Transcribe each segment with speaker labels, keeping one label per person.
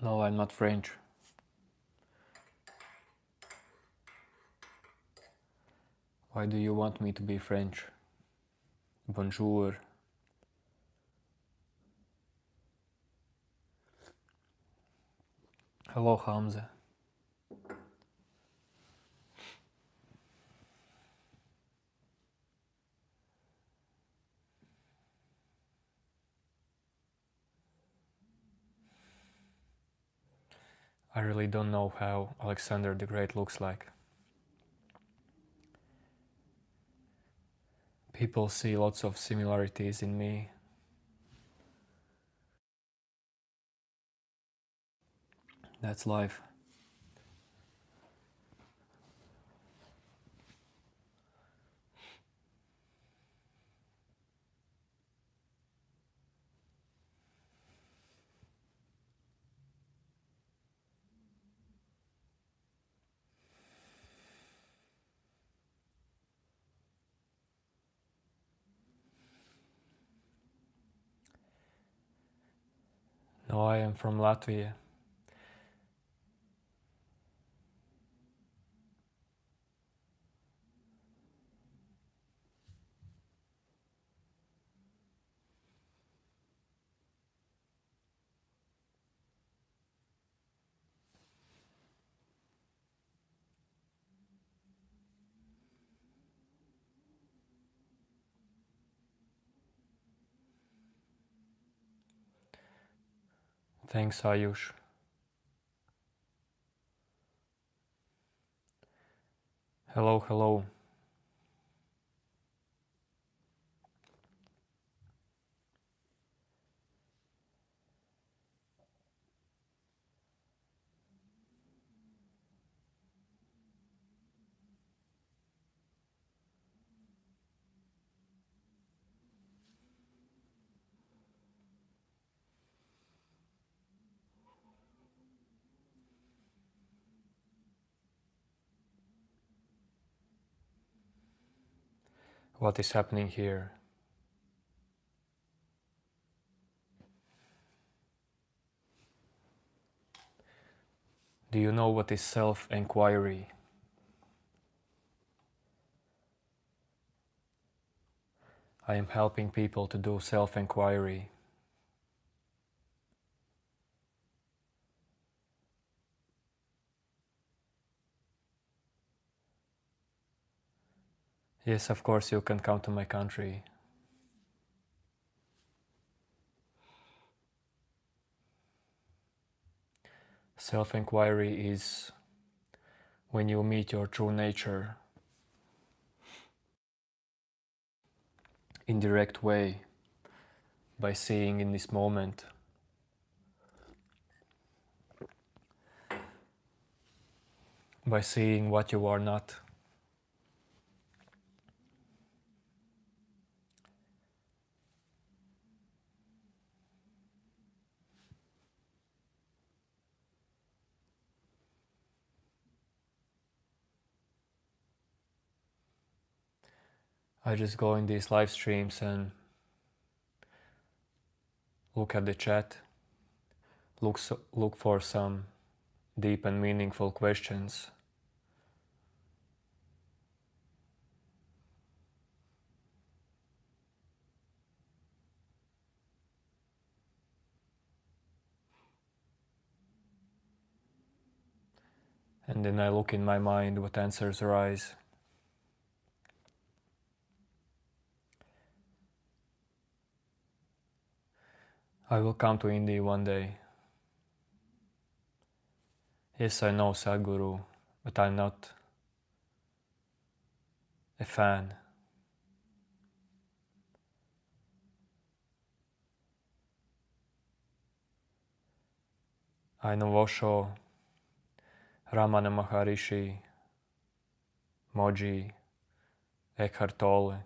Speaker 1: No, I'm not French. Why do you want me to be French? Bonjour. Hello, Hamza. I really don't know how Alexander the Great looks like. People see lots of similarities in me. That's life. No, I am from Latvia. Thanks, Ayush. Hello, hello. What is happening here? Do you know what is self-inquiry? I am helping people to do self-inquiry. Yes, of course you can come to my country. Self-inquiry is when you meet your true nature in direct way by seeing in this moment, by seeing what you are not. I just go in these live streams and look at the chat, look for some deep and meaningful questions. And then I look in my mind what answers arise. I will come to India one day. Yes, I know Sadhguru, but I'm not a fan. I know Osho, Ramana Maharishi, Moji, Eckhart Tolle.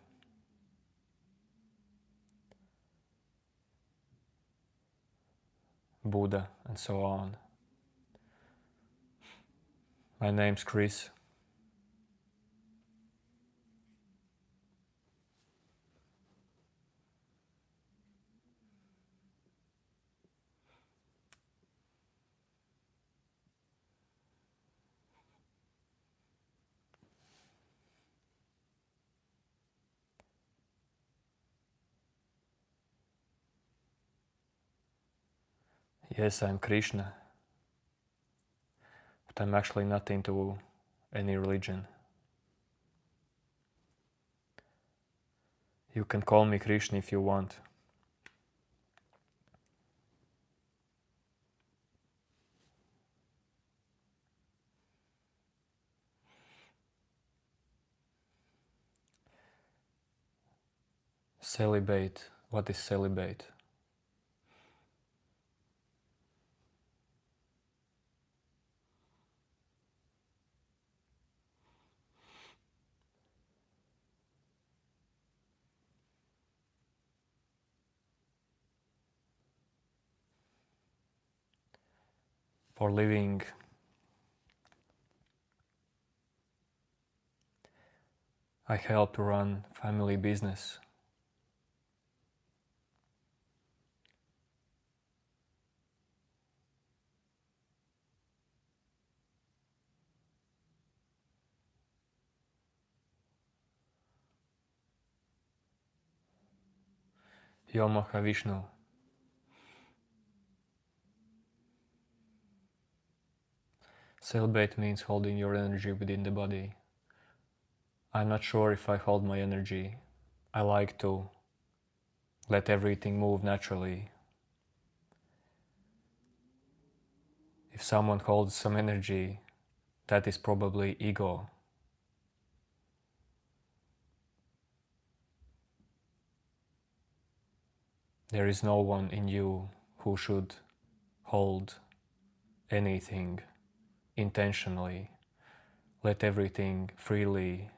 Speaker 1: Buddha, and so on. My name's Chris. Yes, I'm Krishna, but I'm actually not into any religion. You can call me Krishna if you want. Celibate. What is celibate? For living, I help to run family business. Yo Mahavishnu. Celibate means holding your energy within the body. I'm not sure if I hold my energy. I like to let everything move naturally. If someone holds some energy, that is probably ego. There is no one in you who should hold anything intentionally. Let everything freely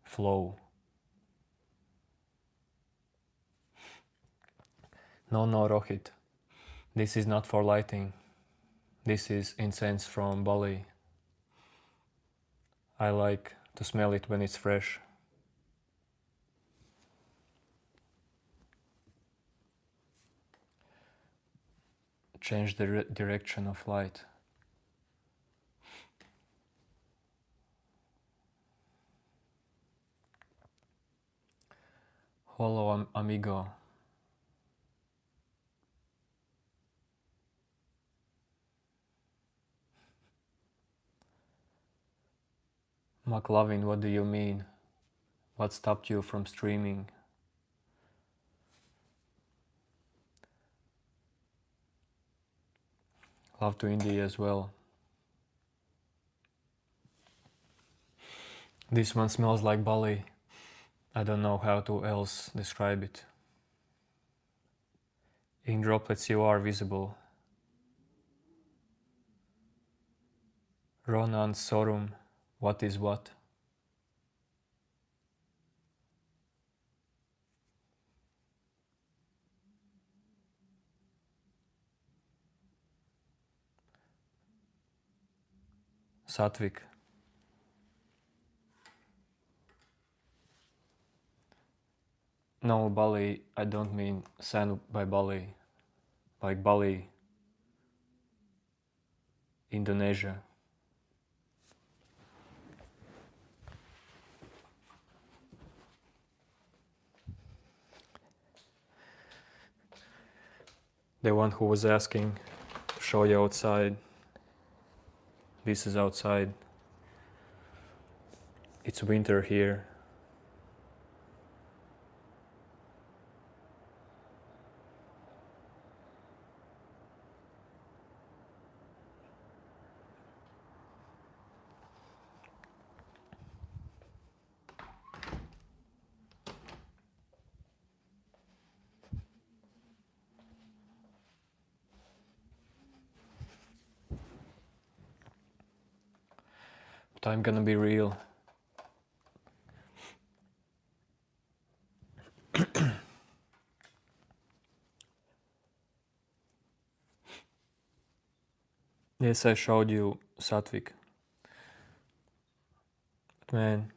Speaker 1: flow. No, Rohit. This is not for lighting. This is incense from Bali. I like to smell it when it's fresh. Change the direction of light. Hello, amigo. McLovin, what do you mean? What stopped you from streaming? Love to India as well. This one smells like Bali. I don't know how to else describe it. In droplets you are visible. Ronan Sorum, what is what? Satvik. No, Bali, I don't mean sand by Bali. Like Bali, Indonesia. The one who was asking to show you outside. This is outside. It's winter here. But I'm gonna be real. Yes, I showed you Satvik. But man,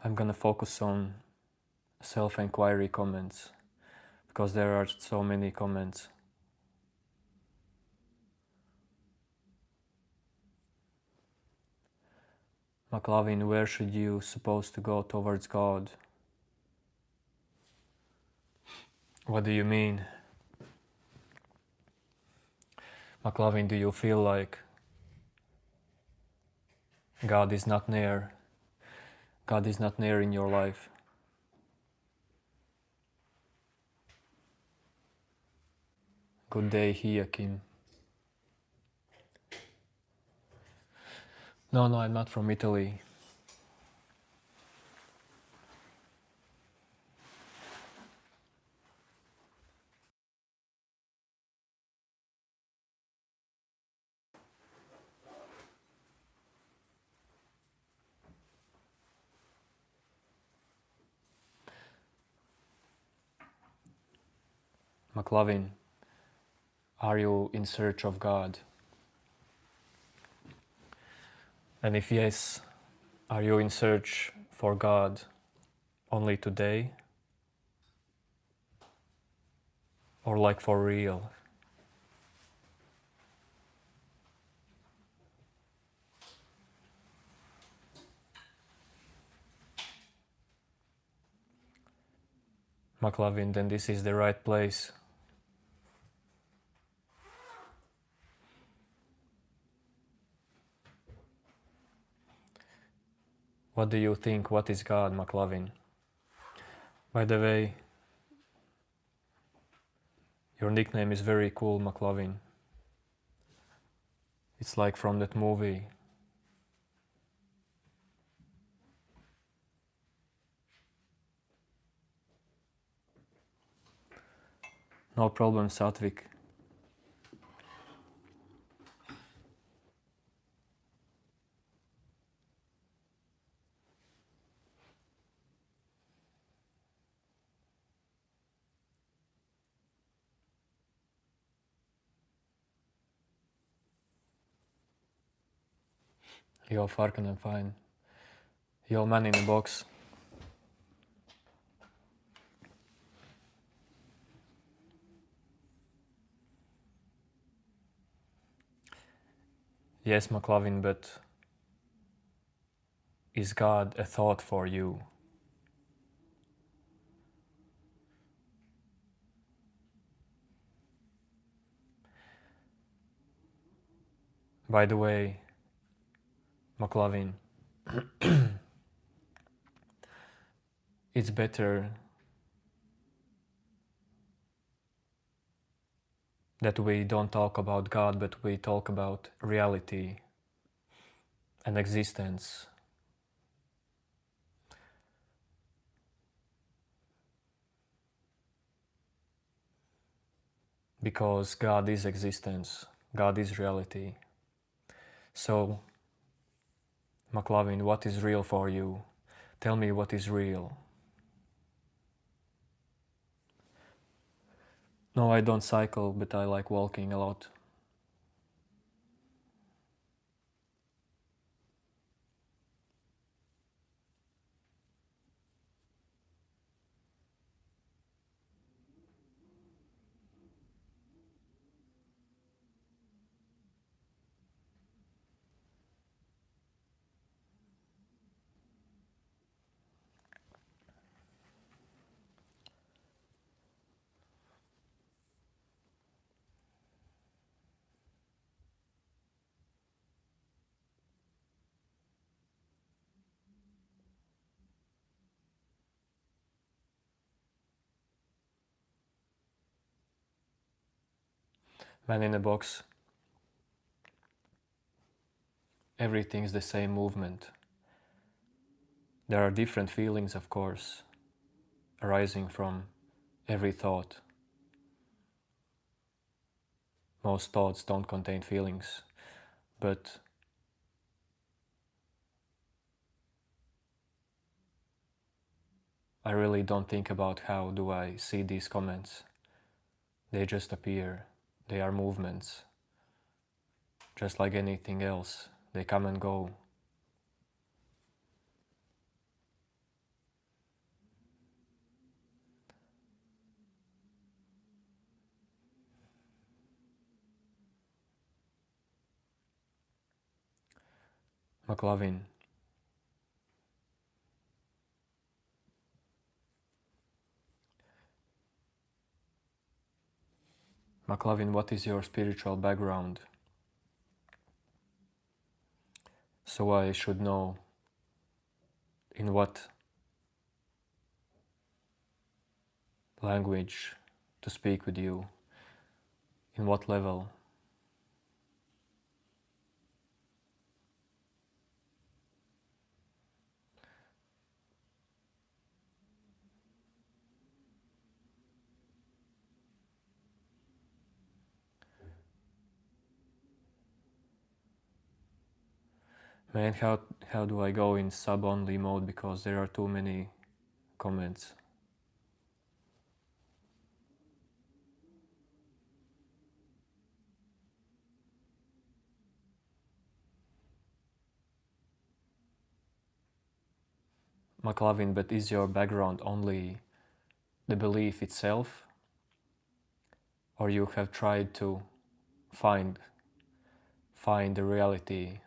Speaker 1: I'm gonna focus on self-inquiry comments because there are so many comments. McLovin, where should you supposed to go towards God? What do you mean? McLovin, do you feel like God is not near? God is not near in your life? Good day, Hiakim. No, I'm not from Italy. McLovin, are you in search of God? And if yes, are you in search for God only today? Or like for real? McLovin, then this is the right place. What do you think? What is God, McLovin? By the way, your nickname is very cool, McLovin. It's like from that movie. No problem, Satvik. Yo, Farkan, I'm fine. Yo, man in the box. Yes, McLovin, but is God a thought for you? By the way, McLovin, it's better that we don't talk about God, but we talk about reality and existence. Because God is existence, God is reality. So, McLovin, what is real for you? Tell me what is real. No, I don't cycle, but I like walking a lot. Man in a box, everything's the same movement. There are different feelings, of course, arising from every thought. Most thoughts don't contain feelings, but I really don't think about how do I see these comments. They just appear. They are movements. Just like anything else, they come and go. McLovin, McLovin, what is your spiritual background? So I should know in what language to speak with you, in what level. Man, how do I go in sub-only mode because there are too many comments? McLovin, but is your background only the belief itself? Or you have tried to find the reality?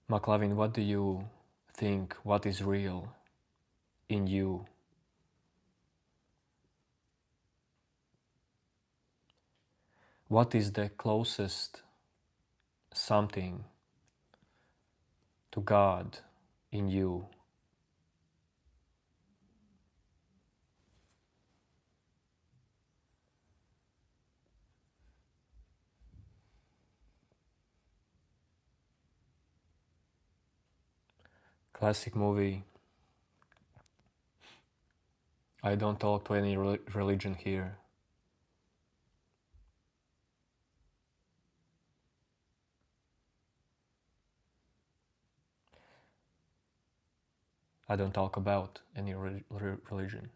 Speaker 1: McLovin, what do you think, what is real in you? What is the closest something to God in you? Classic movie. I don't talk to any religion here. I don't talk about any religion.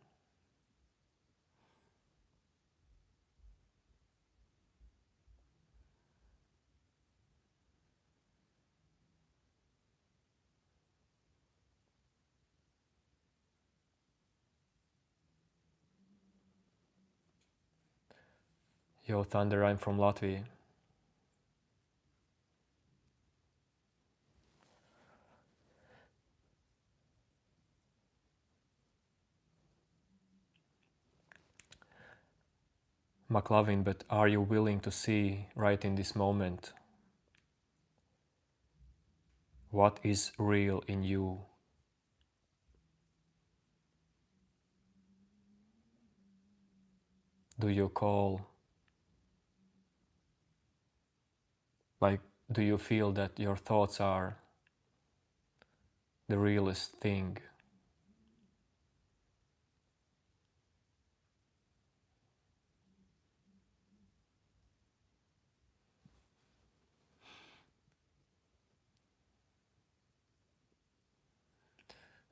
Speaker 1: Yo, Thunder, I'm from Latvia. McLovin, but are you willing to see right in this moment what is real in you? Do you call, like, do you feel that your thoughts are the realest thing?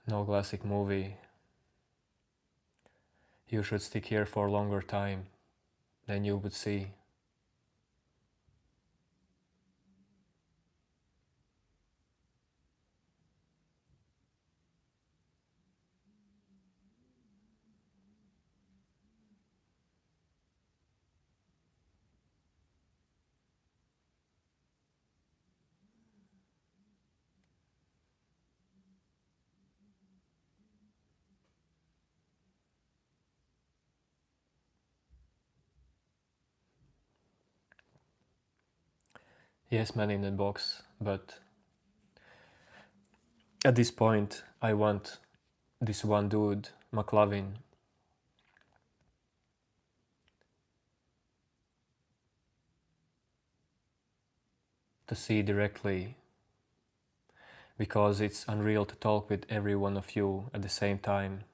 Speaker 1: No classic movie. You should stick here for a longer time, then you would see. Yes, man in the box, but at this point I want this one dude, McLovin, to see directly, because it's unreal to talk with every one of you at the same time.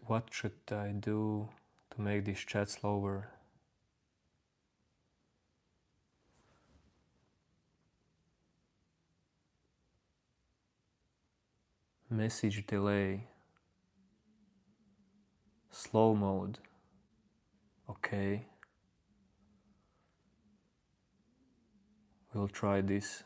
Speaker 1: What should I do to make this chat slower? Message delay. Slow mode. Okay. We'll try this.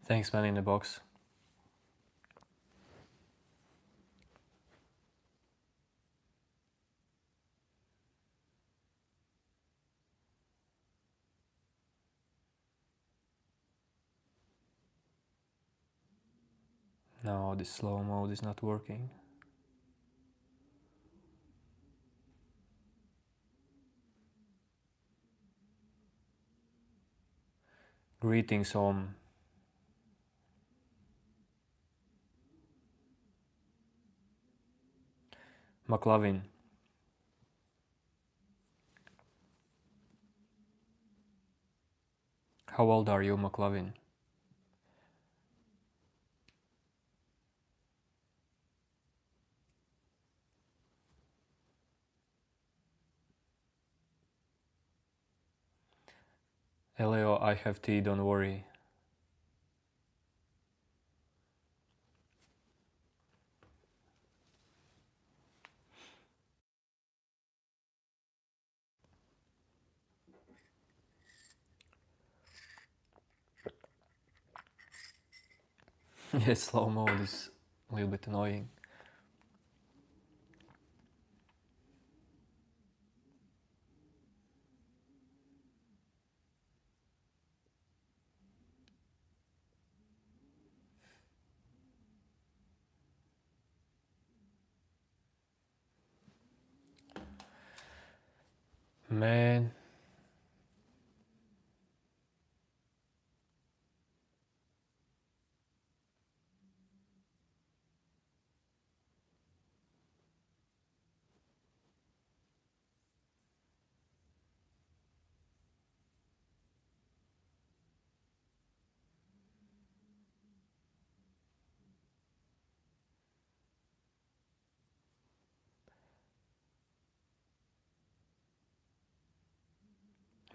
Speaker 1: Thanks, man in the box. No, this slow mode is not working. Greetings, Om. McLovin. How old are you, McLovin? Elio, I have tea, don't worry. Yes, slow mode is a little bit annoying. Man,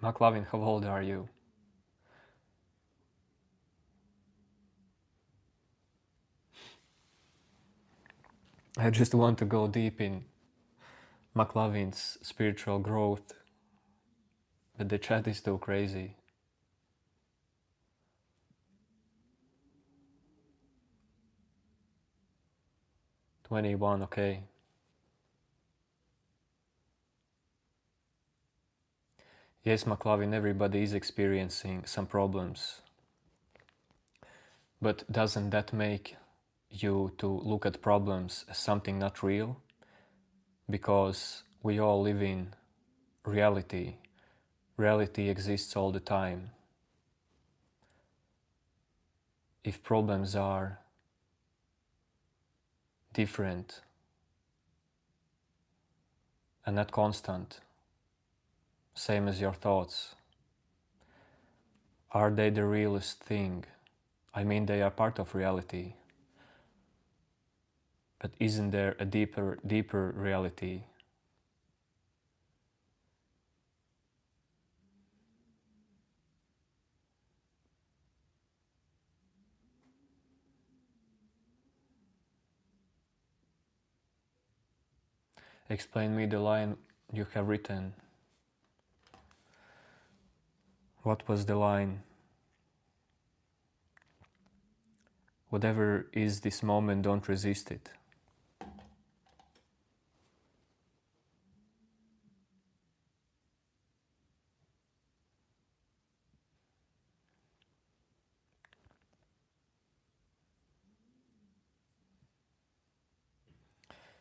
Speaker 1: McLovin, how old are you? I just want to go deep in McLovin's spiritual growth, but the chat is too crazy. 21, okay. Yes, McLovin, everybody is experiencing some problems. But doesn't that make you to look at problems as something not real? Because we all live in reality. Reality exists all the time. If problems are different and not constant, same as your thoughts, are they the realest thing? I mean, they are part of reality. But isn't there a deeper reality? Explain me the line you have written. What was the line? Whatever is this moment, don't resist it.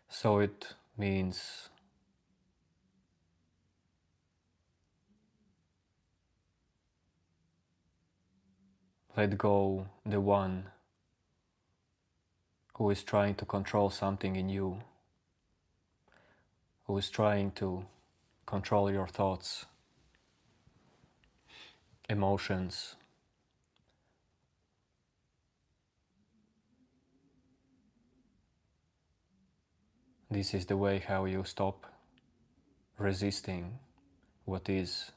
Speaker 1: So it means let go the one who is trying to control something in you, who is trying to control your thoughts, emotions. This is the way how you stop resisting what is.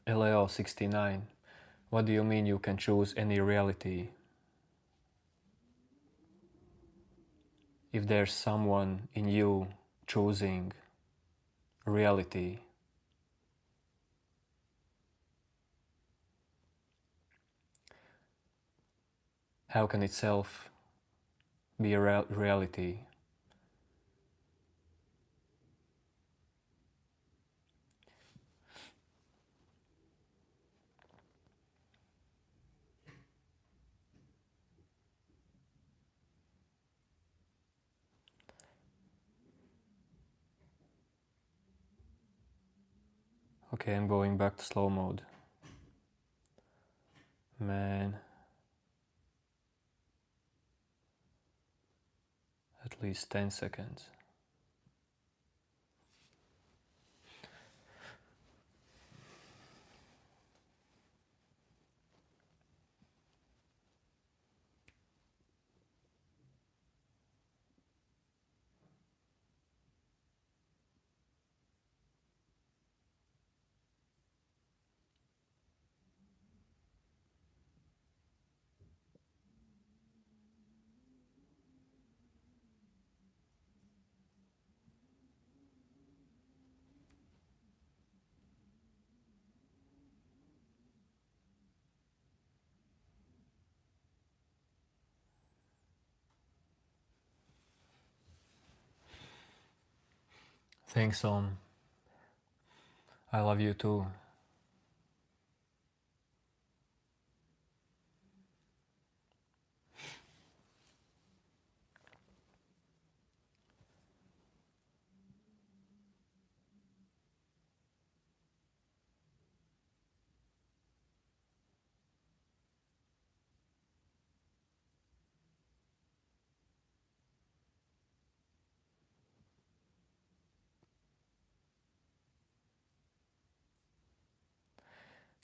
Speaker 1: LAO 69. What do you mean you can choose any reality? If there's someone in you choosing reality, how can itself be a reality? Okay, I'm going back to slow mode. Man, at least 10 seconds. Thanks, Om. I love you too.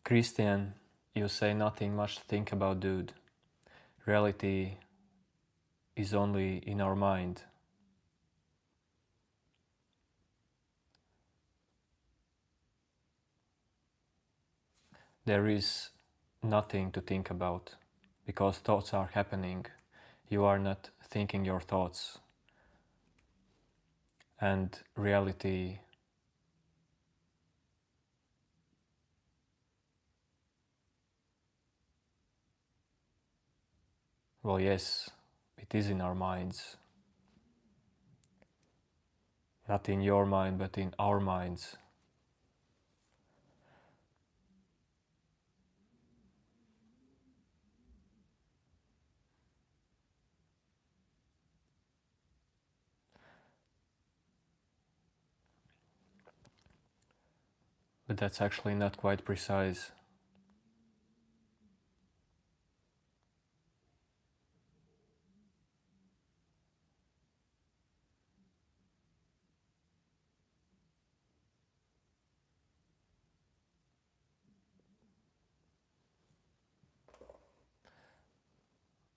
Speaker 1: Christian, you say nothing much to think about, dude. Reality is only in our mind. There is nothing to think about because thoughts are happening. You are not thinking your thoughts. And reality, well, yes, it is in our minds. Not in your mind, but in our minds. But that's actually not quite precise.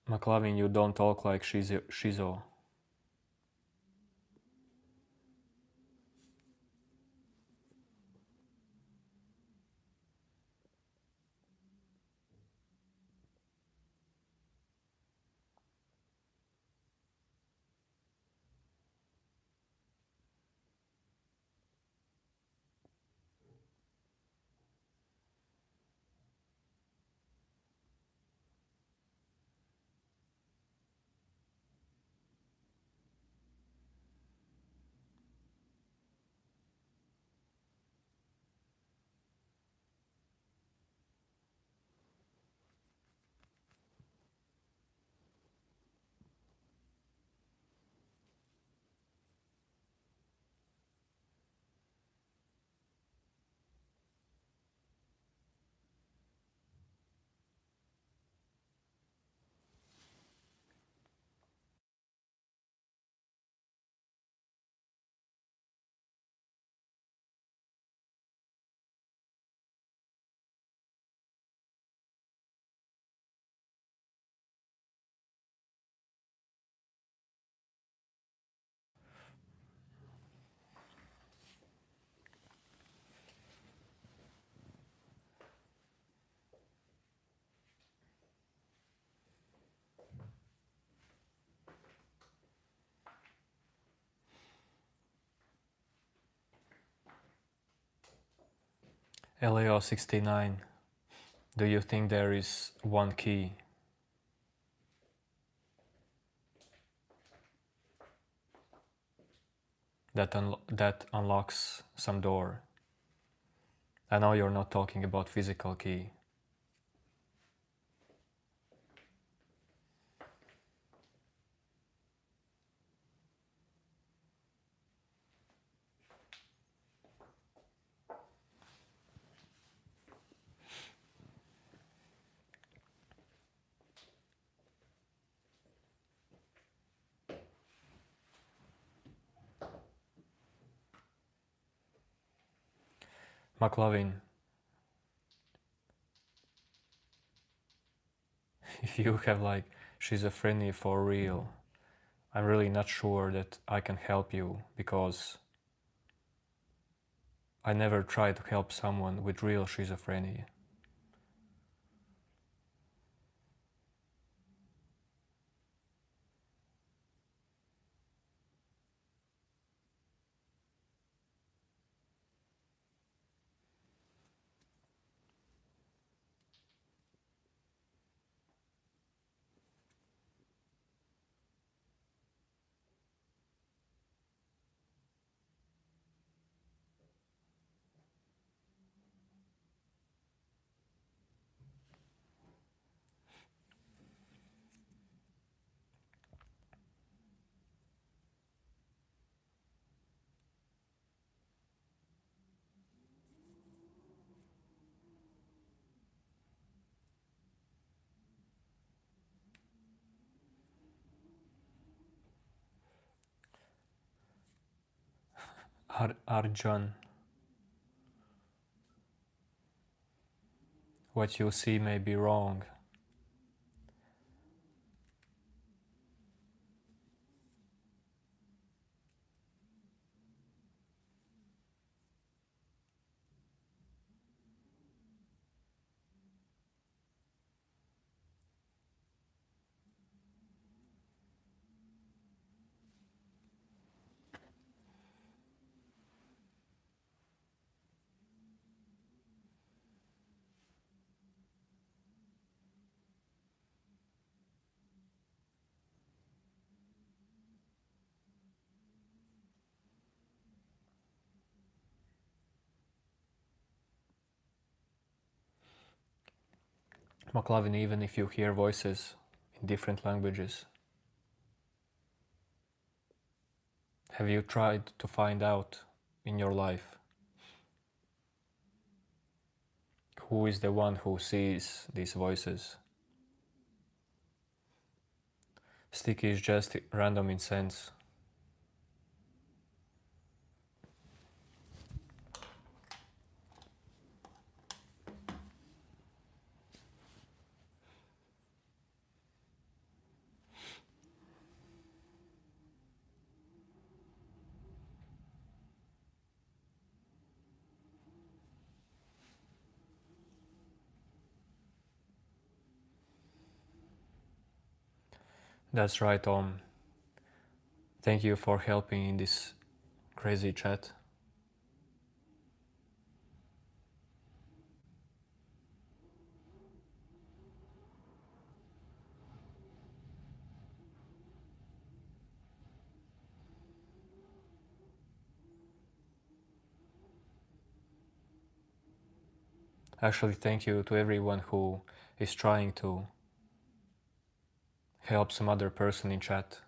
Speaker 1: McLovin, you don't talk like Shizo. Leo69, do you think there is one key that unlocks some door? I know you're not talking about physical key. McLovin, if you have like schizophrenia for real, I'm really not sure that I can help you, because I never tried to help someone with real schizophrenia. Arjun, what you see may be wrong. McLovin, even if you hear voices in different languages, have you tried to find out in your life who is the one who sees these voices? Sticky is just random in sense. That's right, Tom. Thank you for helping in this crazy chat. Actually, thank you to everyone who is trying to help some other person in chat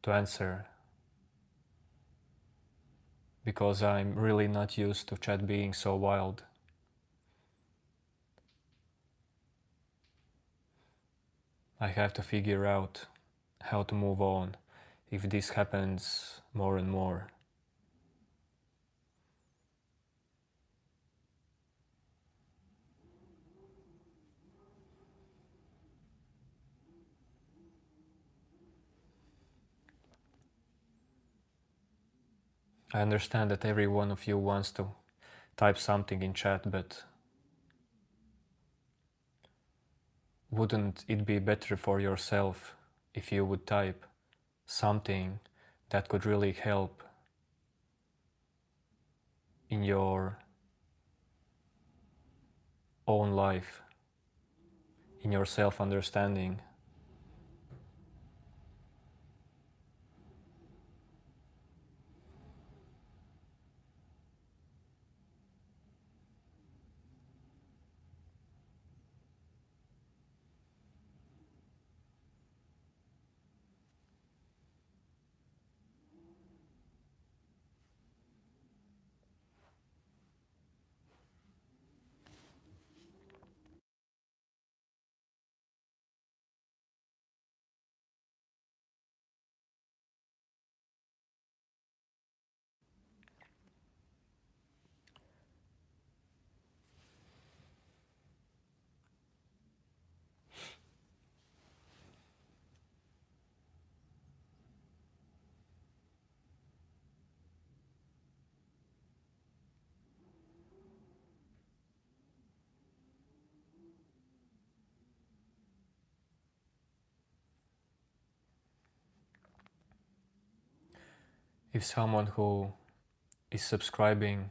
Speaker 1: to answer, because I'm really not used to chat being so wild. I have to figure out how to move on if this happens more and more. I understand that every one of you wants to type something in chat, but wouldn't it be better for yourself if you would type something that could really help in your own life, in your self-understanding. If someone who is subscribing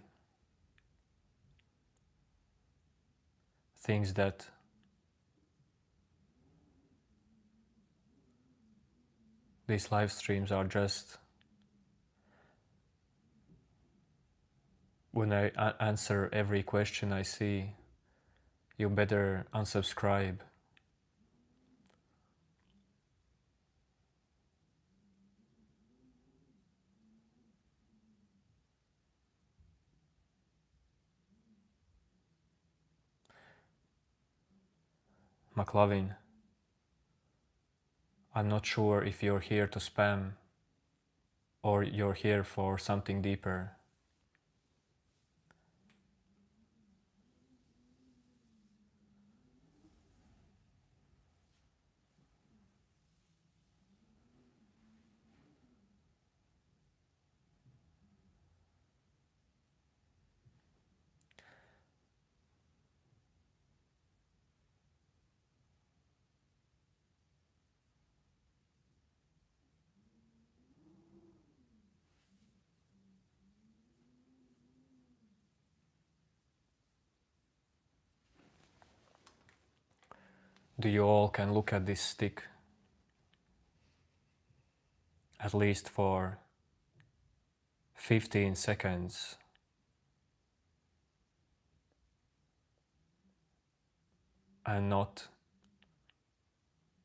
Speaker 1: thinks that these live streams are just when I answer every question I see, you better unsubscribe. McLovin, I'm not sure if you're here to spam or you're here for something deeper. Do you all can look at this stick at least for 15 seconds and not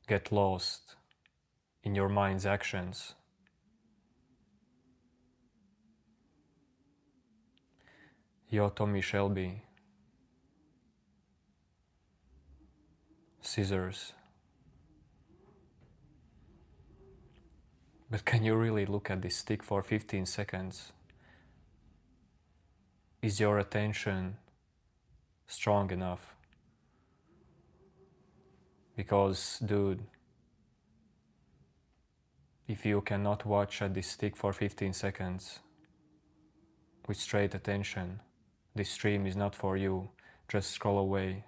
Speaker 1: get lost in your mind's actions? Yo, Tommy Shelby, scissors. But can you really look at this stick for 15 seconds? Is your attention strong enough? Because, dude, if you cannot watch at this stick for 15 seconds with straight attention, this stream is not for you. Just scroll away.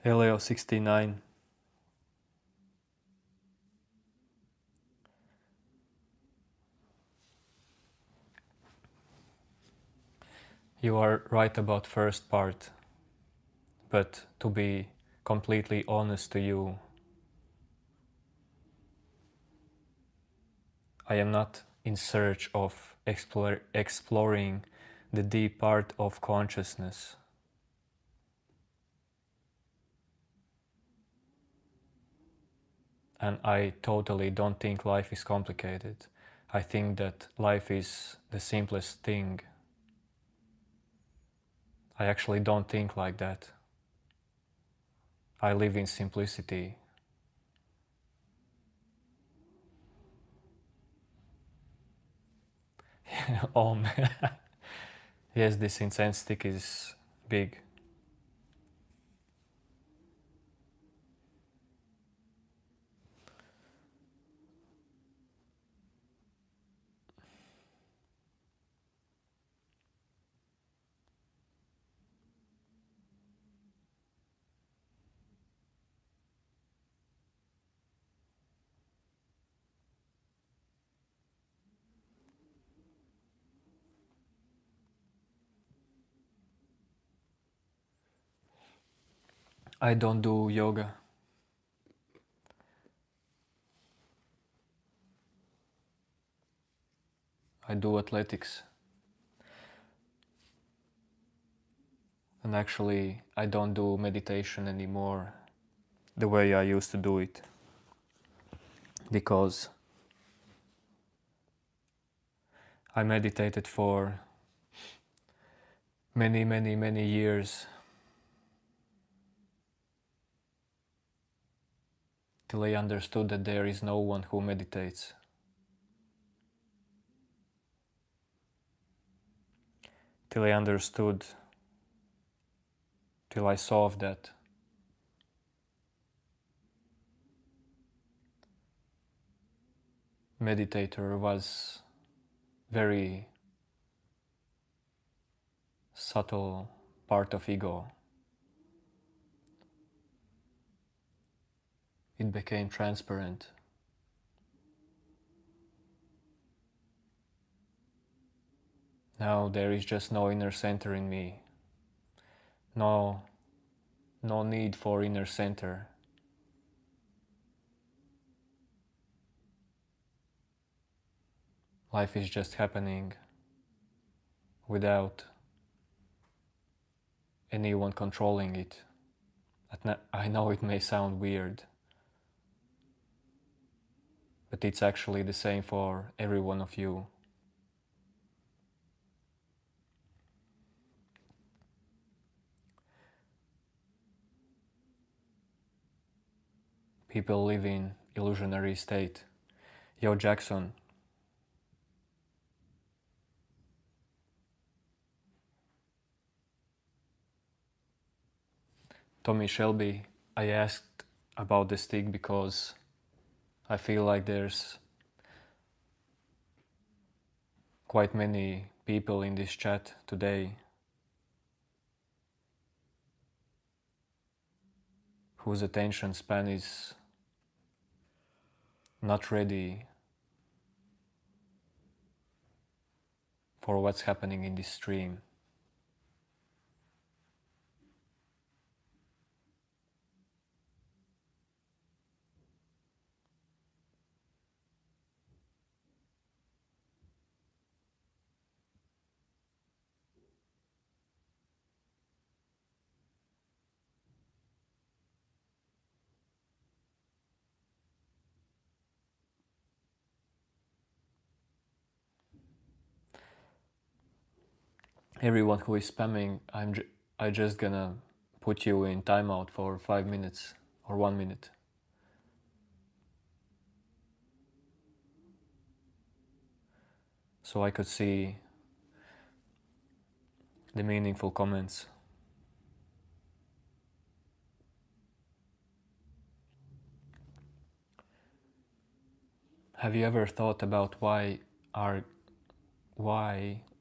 Speaker 1: Elio 69. You are right about first part, but to be completely honest to you, I am not in search of exploring the deep part of consciousness. And I totally don't think life is complicated. I think that life is the simplest thing. I actually don't think like that. I live in simplicity. Man. Yes, this incense stick is big. I don't do yoga. I do athletics. And actually, I don't do meditation anymore the way I used to do it. Because I meditated for many years till I understood that there is no one who meditates. Till I understood, till I saw that meditator was very subtle part of ego. It became transparent. Now there is just no inner center in me. No need for inner center. Life is just happening without anyone controlling it. I know it may sound weird, but it's actually the same for every one of you. People live in illusionary state. Yo, Jackson. Tommy Shelby, I asked about the stick because I feel like there's quite many people in this chat today whose attention span is not ready for what's happening in this stream. Everyone who is spamming, I just gonna put you in timeout for 5 minutes or 1 minute. So I could see the meaningful comments. Have you ever thought about why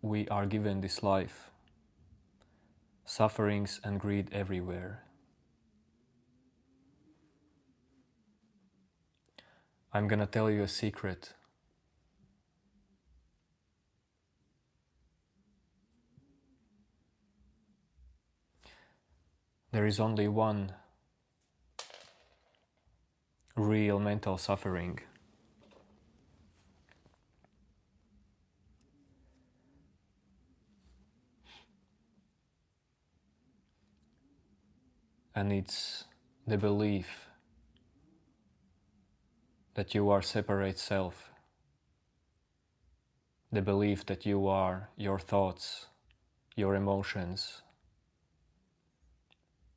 Speaker 1: we are given this life? Sufferings and greed everywhere. I'm gonna tell you a secret. There is only one real mental suffering. And it's the belief that you are separate self. The belief that you are your thoughts, your emotions.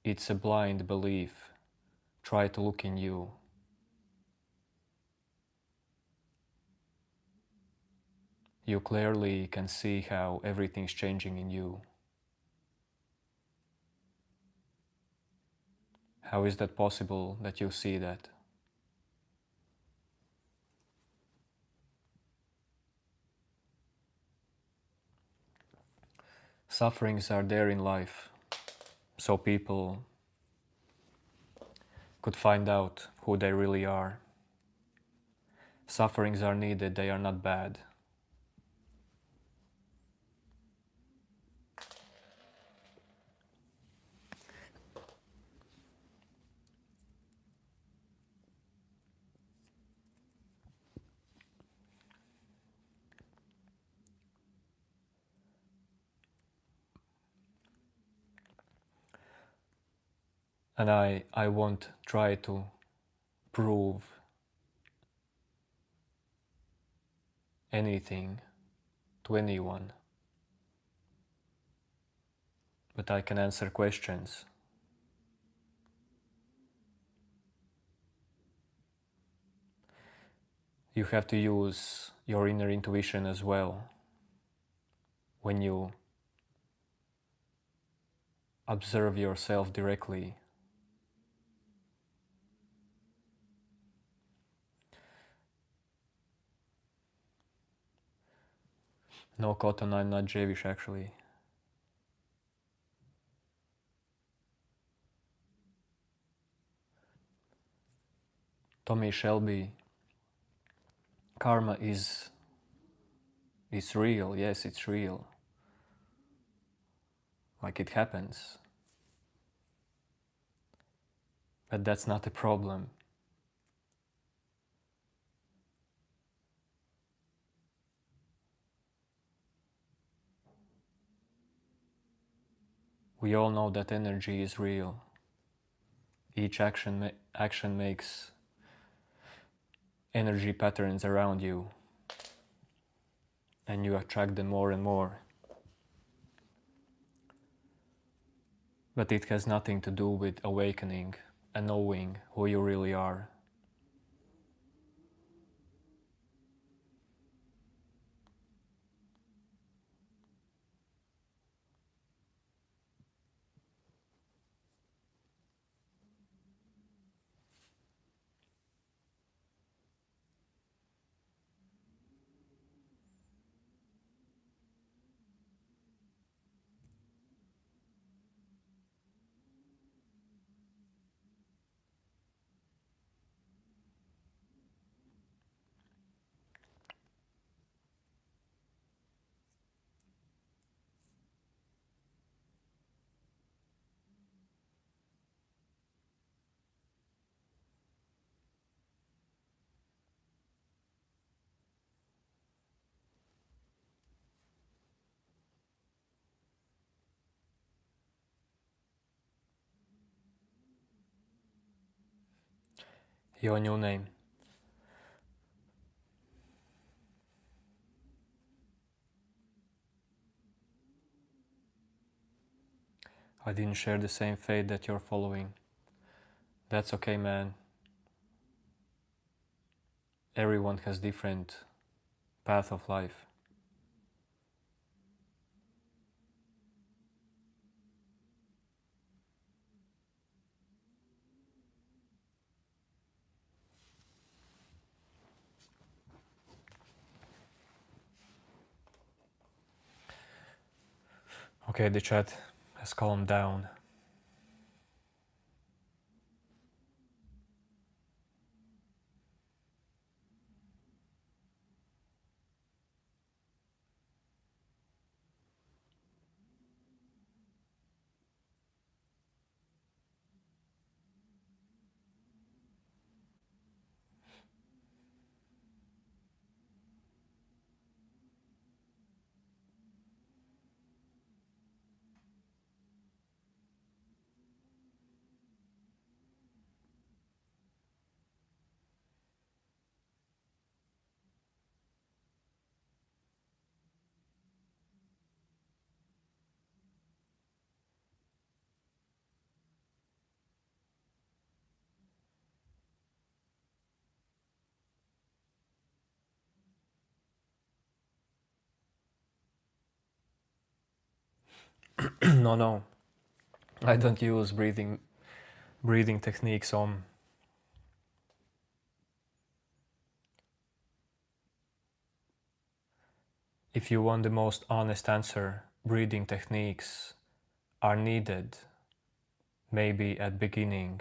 Speaker 1: It's a blind belief. Try to look in you. You clearly can see how everything's changing in you. How is that possible that you see that? Sufferings are there in life, so people could find out who they really are. Sufferings are needed, they are not bad. And I won't try to prove anything to anyone, but I can answer questions. You have to use your inner intuition as well when you observe yourself directly. No, Cotton, I'm not Jewish actually. Tommy Shelby, karma is real. Yes, it's real. Like, it happens. But that's not a problem. We all know that energy is real. Each action makes energy patterns around you, and you attract them more and more. But it has nothing to do with awakening and knowing who you really are. Your new name. I didn't share the same fate that you're following. That's okay, man. Everyone has different path of life. Okay, the chat has calmed down. No, I don't use breathing techniques on. If you want the most honest answer, breathing techniques are needed maybe at beginning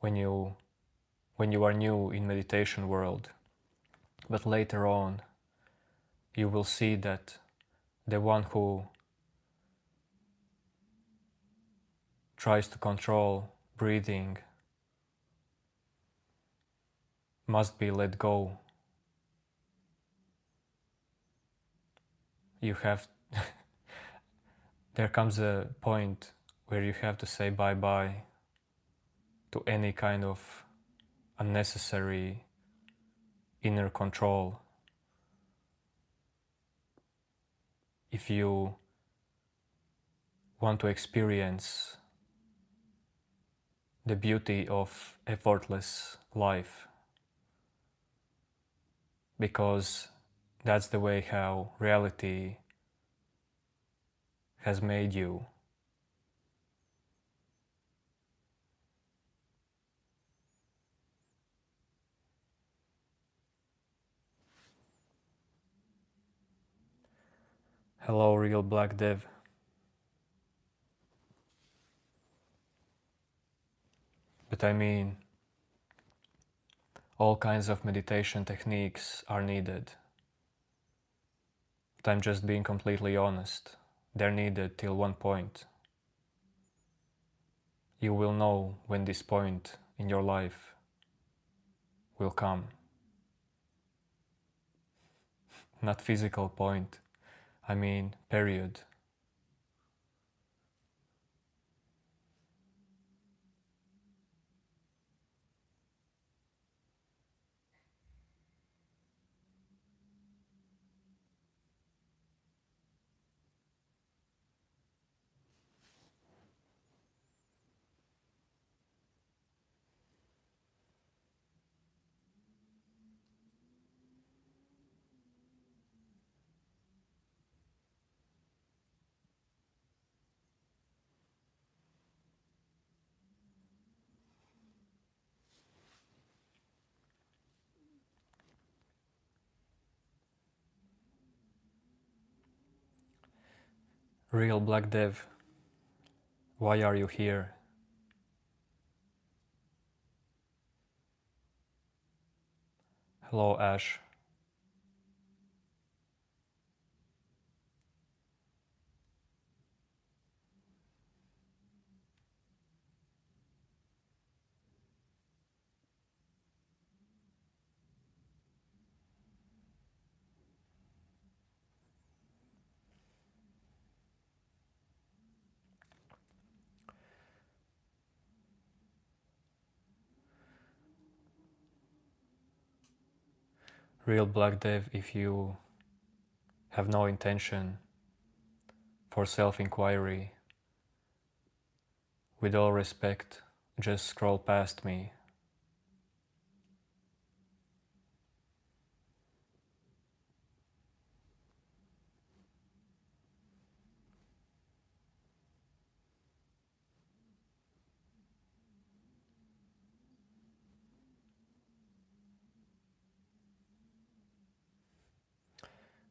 Speaker 1: when you are new in meditation world, but later on you will see that the one who tries to control breathing must be let go. You have there comes a point where you have to say bye-bye to any kind of unnecessary inner control. If you want to experience the beauty of effortless life, because that's the way how reality has made you. Hello, real black dev. But I mean, all kinds of meditation techniques are needed. But I'm just being completely honest. They're needed till one point. You will know when this point in your life will come. Not physical point, I mean period. Real black dev, why are you here? Hello, Ash. Real black dev, if you have no intention for self-inquiry, with all respect, just scroll past me.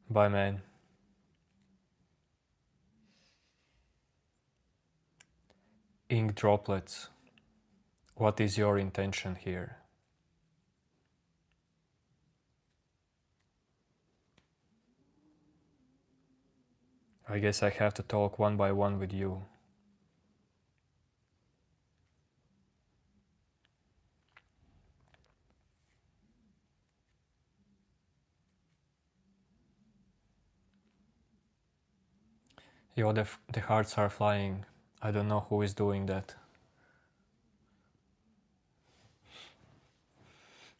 Speaker 1: Bye, man. Ink droplets, what is your intention here? I guess I have to talk one by one with you. Yo, the hearts are flying. I don't know who is doing that.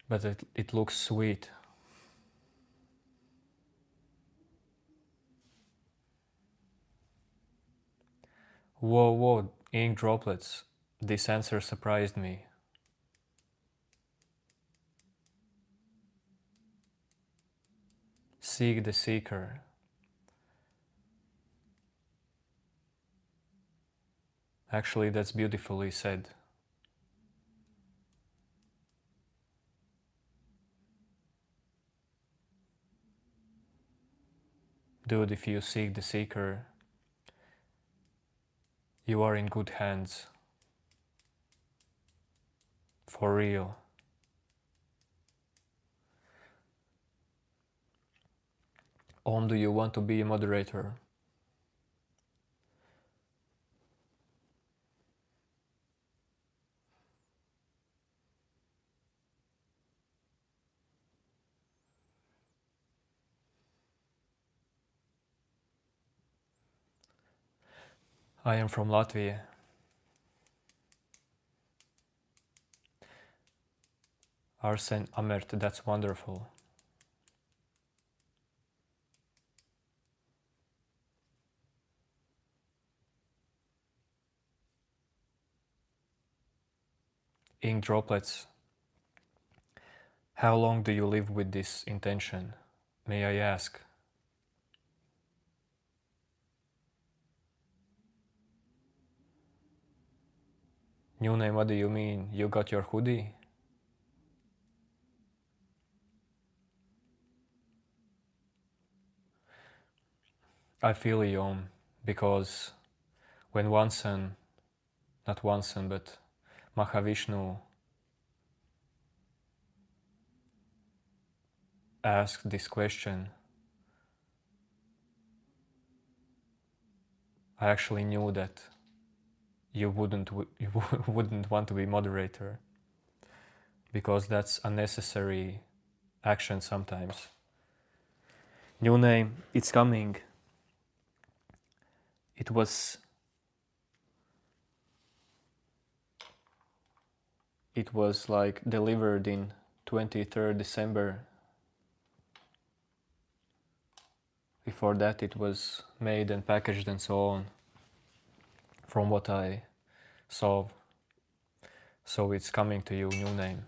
Speaker 1: But it looks sweet. Whoa, ink droplets. This answer surprised me. Seek the seeker. Actually, that's beautifully said. Dude, if you seek the seeker, you are in good hands. For real. Om, do you want to be a moderator? I am from Latvia. Arsen Amert, that's wonderful. Ink droplets. How long do you live with this intention? May I ask? New name, what do you mean? You got your hoodie? I feel you, because when Vansan, not Vansan, but Mahavishnu asked this question, I actually knew that you wouldn't want to be moderator, because that's unnecessary action sometimes. New name, it's coming. It was like delivered in 23rd December. Before that it was made and packaged and so on, from what I saw. So it's coming to you, new name.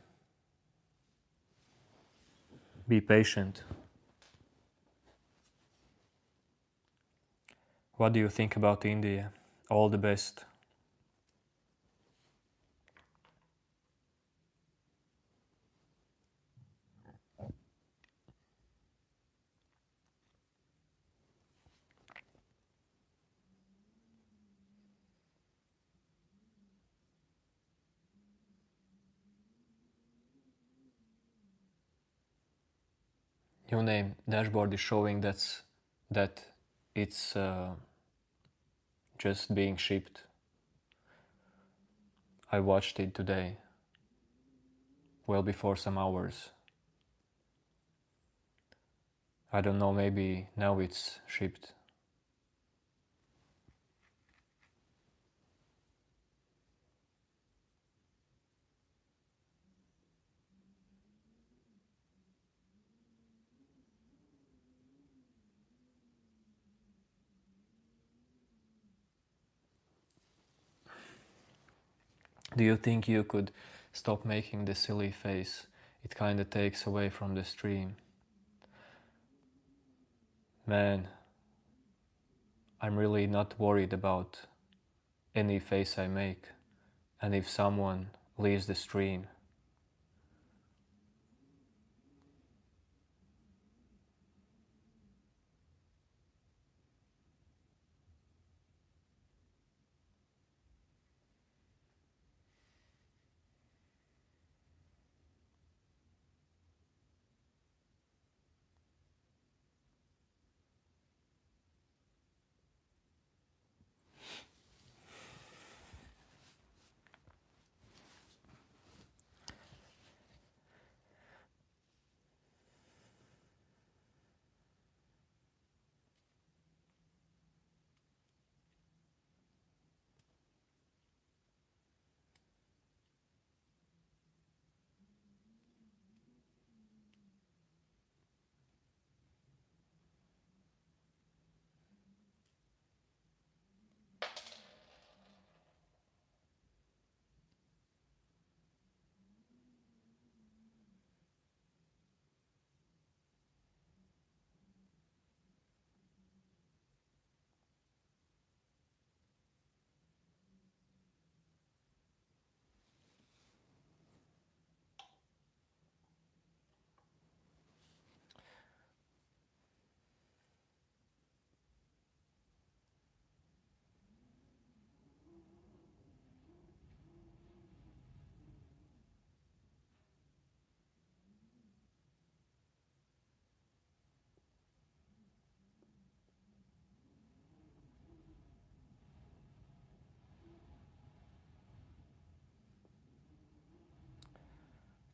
Speaker 1: Be patient. What do you think about India? All the best. New name, dashboard is showing that it's just being shipped. I watched it today, well before some hours. I don't know, maybe now it's shipped. Do you think you could stop making the silly face? It kinda takes away from the stream. Man, I'm really not worried about any face I make, and if someone leaves the stream.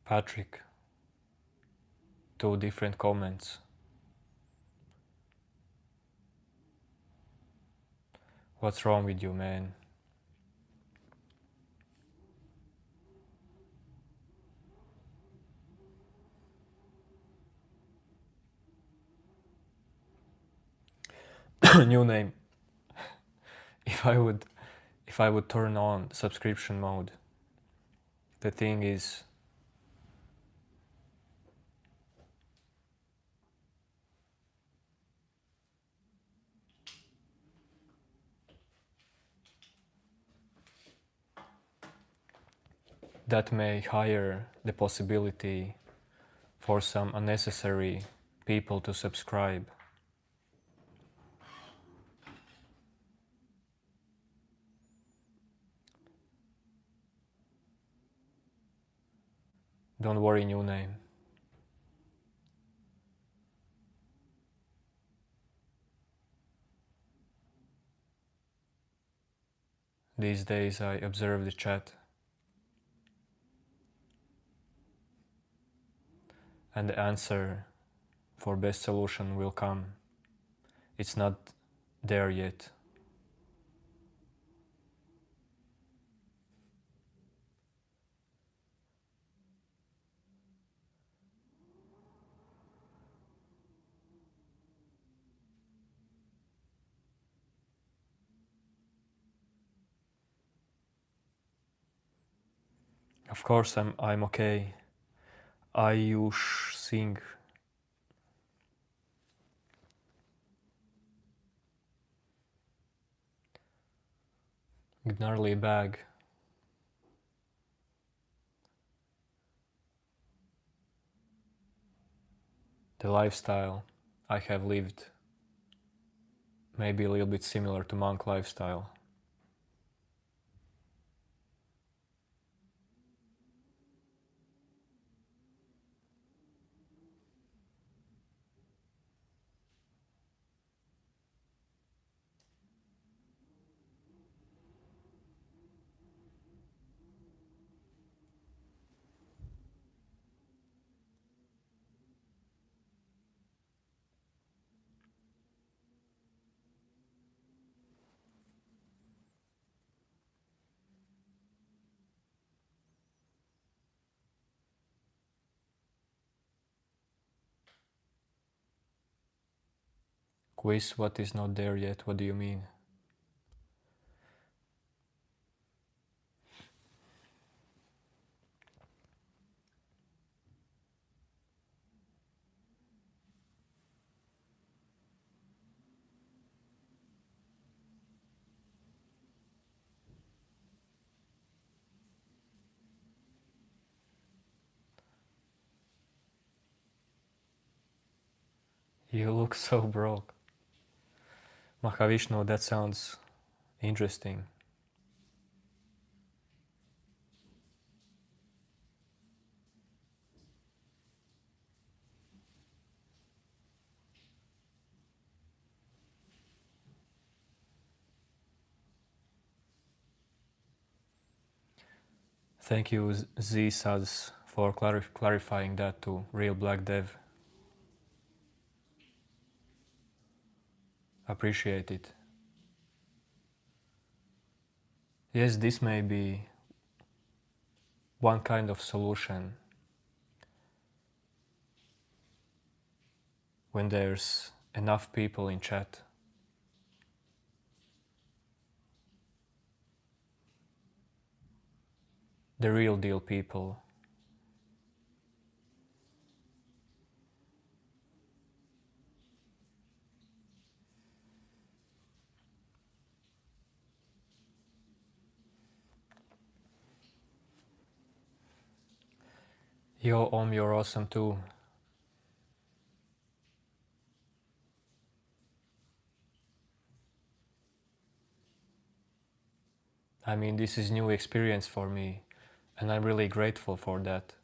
Speaker 1: Patrick, 2 different comments. What's wrong with you, man? new name. If I would turn on subscription mode, the thing is, that may hire the possibility for some unnecessary people to subscribe. Don't worry, new name. These days I observe the chat, and the answer for best solution will come. It's not there yet. Of course I'm okay. Ayush Singh. Gnarly bag. The lifestyle I have lived, maybe a little bit similar to monk lifestyle. Quiz, what is not there yet? What do you mean? You look so broke. Mahavishnu, that sounds interesting. Thank you, Z-Saz, for clarifying that to Real Black Dev. Appreciate it. Yes, this may be one kind of solution when there's enough people in chat. The real deal people. Yo, Om, you're awesome too. I mean, this is new experience for me, and I'm really grateful for that.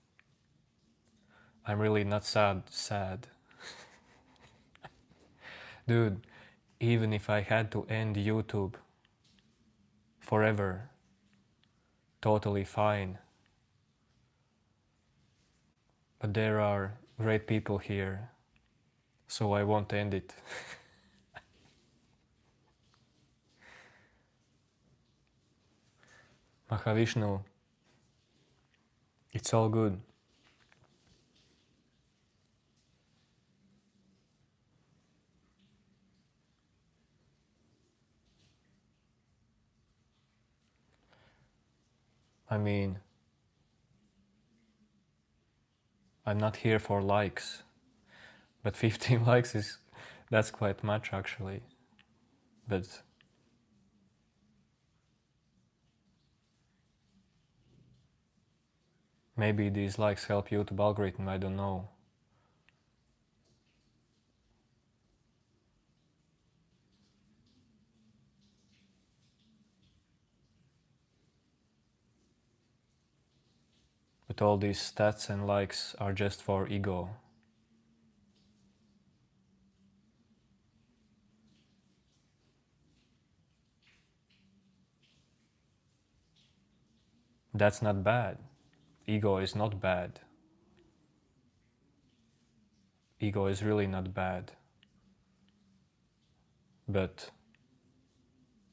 Speaker 1: I'm really not sad. Dude, even if I had to end YouTube forever, totally fine. But there are great people here, so I won't end it. Mahavishnu, it's all good. I mean, I'm not here for likes, but 15 likes that's quite much actually. But maybe these likes help YouTube algorithm, I don't know. But all these stats and likes are just for ego. That's not bad. Ego is not bad. Ego is really not bad. But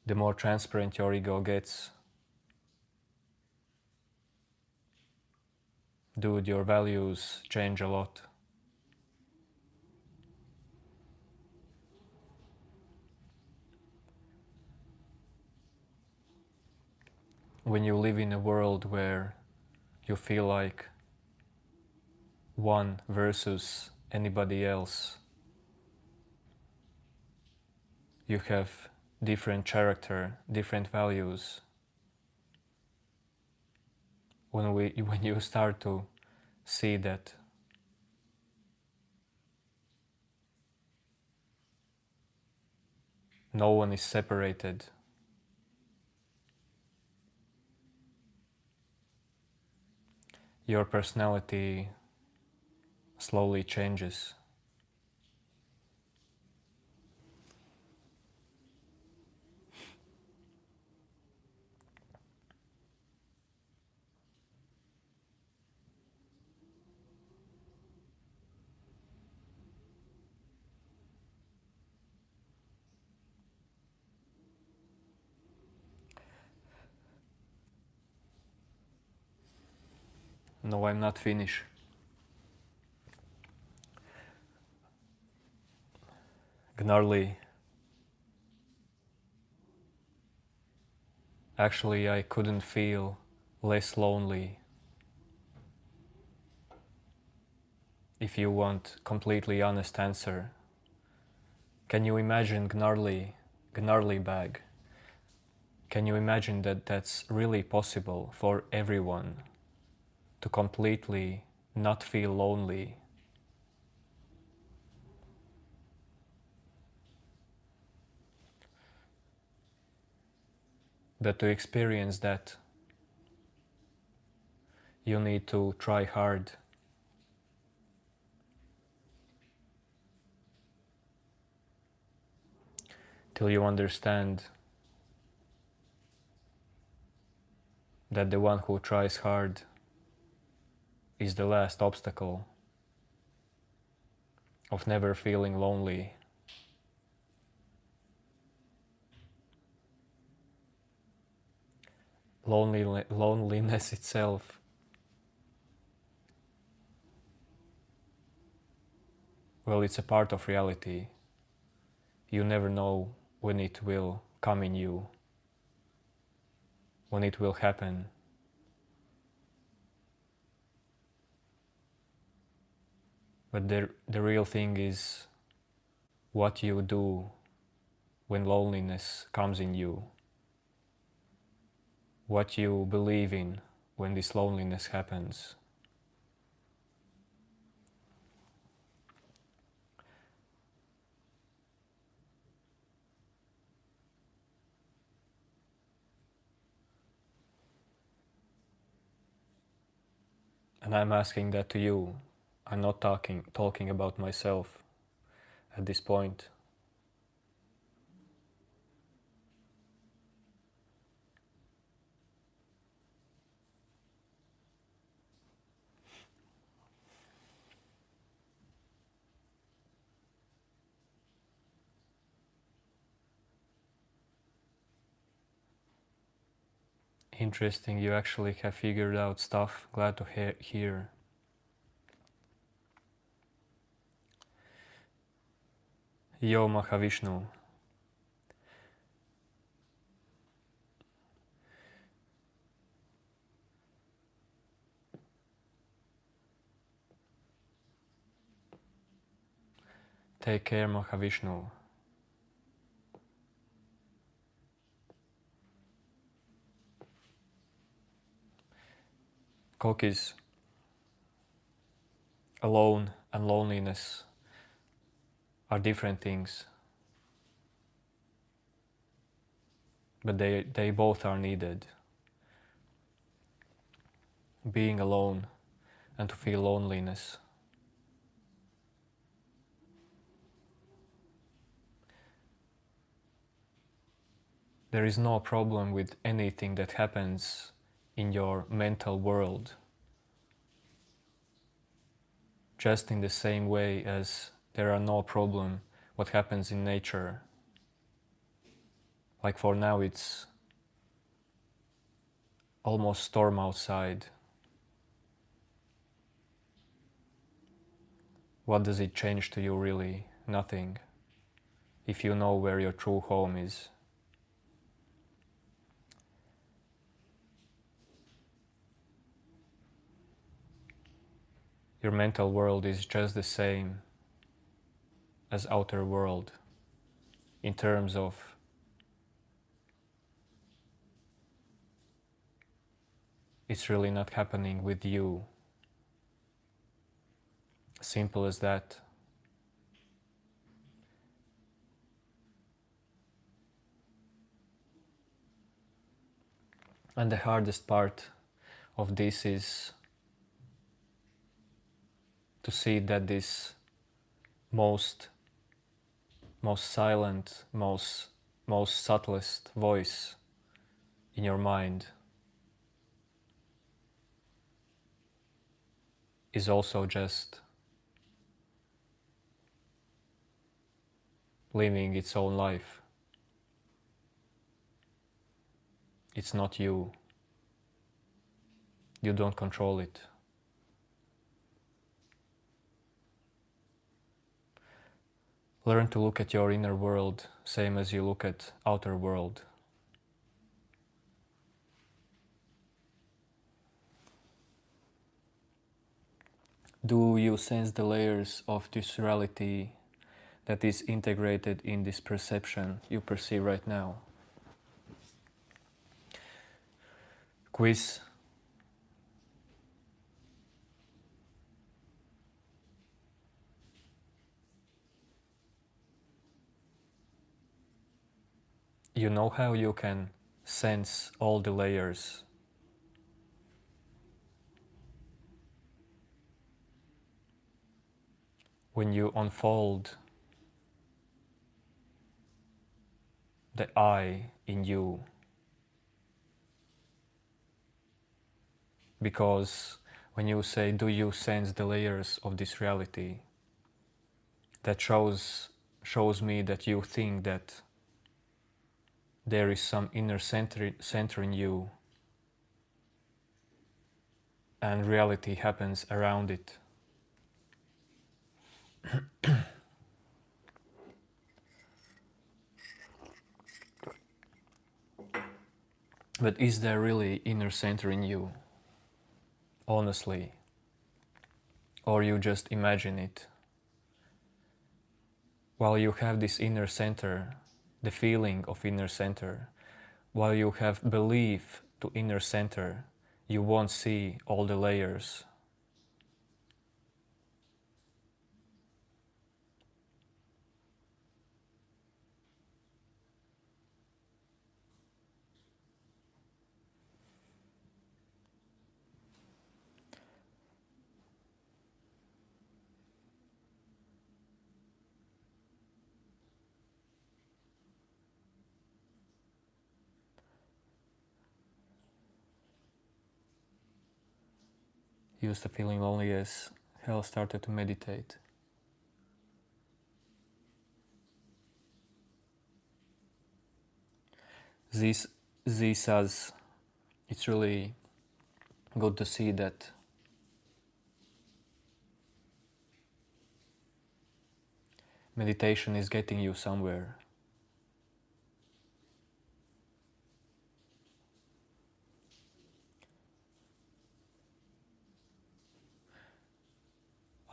Speaker 1: the more transparent your ego gets, dude, your values change a lot. When you live in a world where you feel like one versus anybody else, you have different character, different values. When you start to see that no one is separated, your personality slowly changes. No, I'm not finished. Gnarly. Actually, I couldn't feel less lonely. If you want completely honest answer, can you imagine gnarly bag? Can you imagine that that's really possible for everyone to completely not feel lonely? But to experience that, you need to try hard. Till you understand that the one who tries hard is the last obstacle of never feeling lonely. Loneliness itself, well, it's a part of reality. You never know when it will come in you, when it will happen. But the real thing is what you do when loneliness comes in you, what you believe in when this loneliness happens. And I'm asking that to you. I'm not talking about myself at this point. Interesting, you actually have figured out stuff. Glad to hear. Yo, Mahavishnu. Take care, Mahavishnu. Kokis, alone and loneliness are different things, but they both are needed. Being alone and to feel loneliness. There is no problem with anything that happens in your mental world, just in the same way as there are no problem what happens in nature. Like for now it's almost storm outside. What does it change to you really? Nothing. If you know where your true home is. Your mental world is just the same as outer world in terms of it's really not happening with you. Simple as that. And the hardest part of this is to see that this most silent, most subtlest voice in your mind is also just living its own life. It's not you. You don't control it. Learn to look at your inner world same as you look at outer world. Do you sense the layers of this reality that is integrated in this perception you perceive right now? Quiz. You know how you can sense all the layers. When you unfold the I in you. Because when you say, do you sense the layers of this reality? That shows me that you think that there is some inner center in you and reality happens around it. But is there really inner center in you? Honestly. Or you just imagine it? While you have this inner center, the feeling of inner center, while you have belief to inner center, you won't see all the layers. Used to feeling lonely as hell, started to meditate. This says it's really good to see that meditation is getting you somewhere.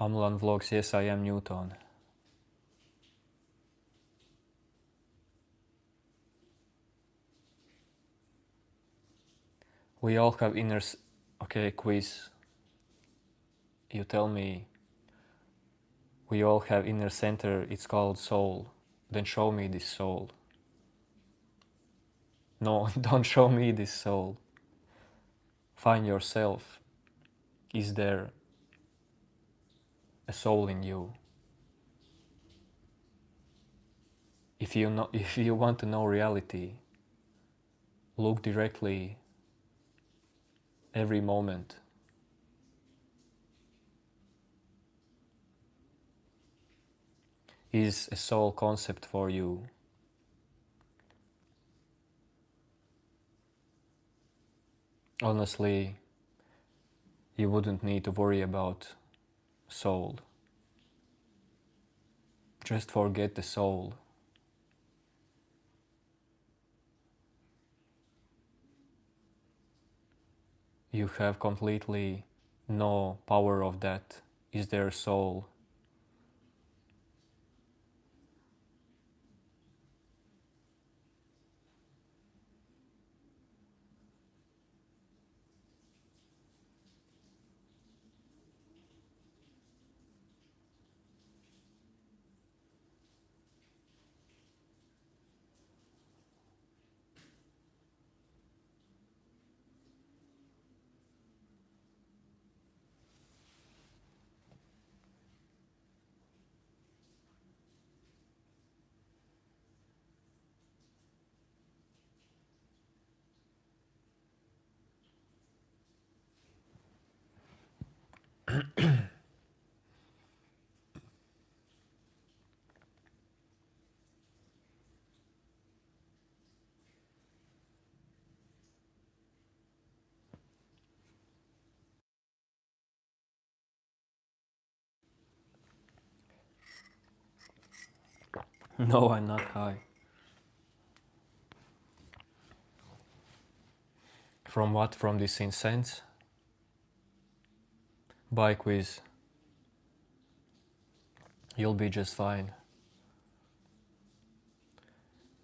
Speaker 1: Amlan vlogs, yes, I am Newton. We all have inner... Okay, quiz. You tell me. We all have inner center, it's called soul. Then show me this soul. No, don't show me this soul. Find yourself. Is there a soul in you? If you want to know reality, look directly every moment. Is a soul concept for you? Honestly, you wouldn't need to worry about soul. Just forget the soul. You have completely no power of that. Is there soul? No, I'm not high. From what? From this incense? Buy quiz. You'll be just fine.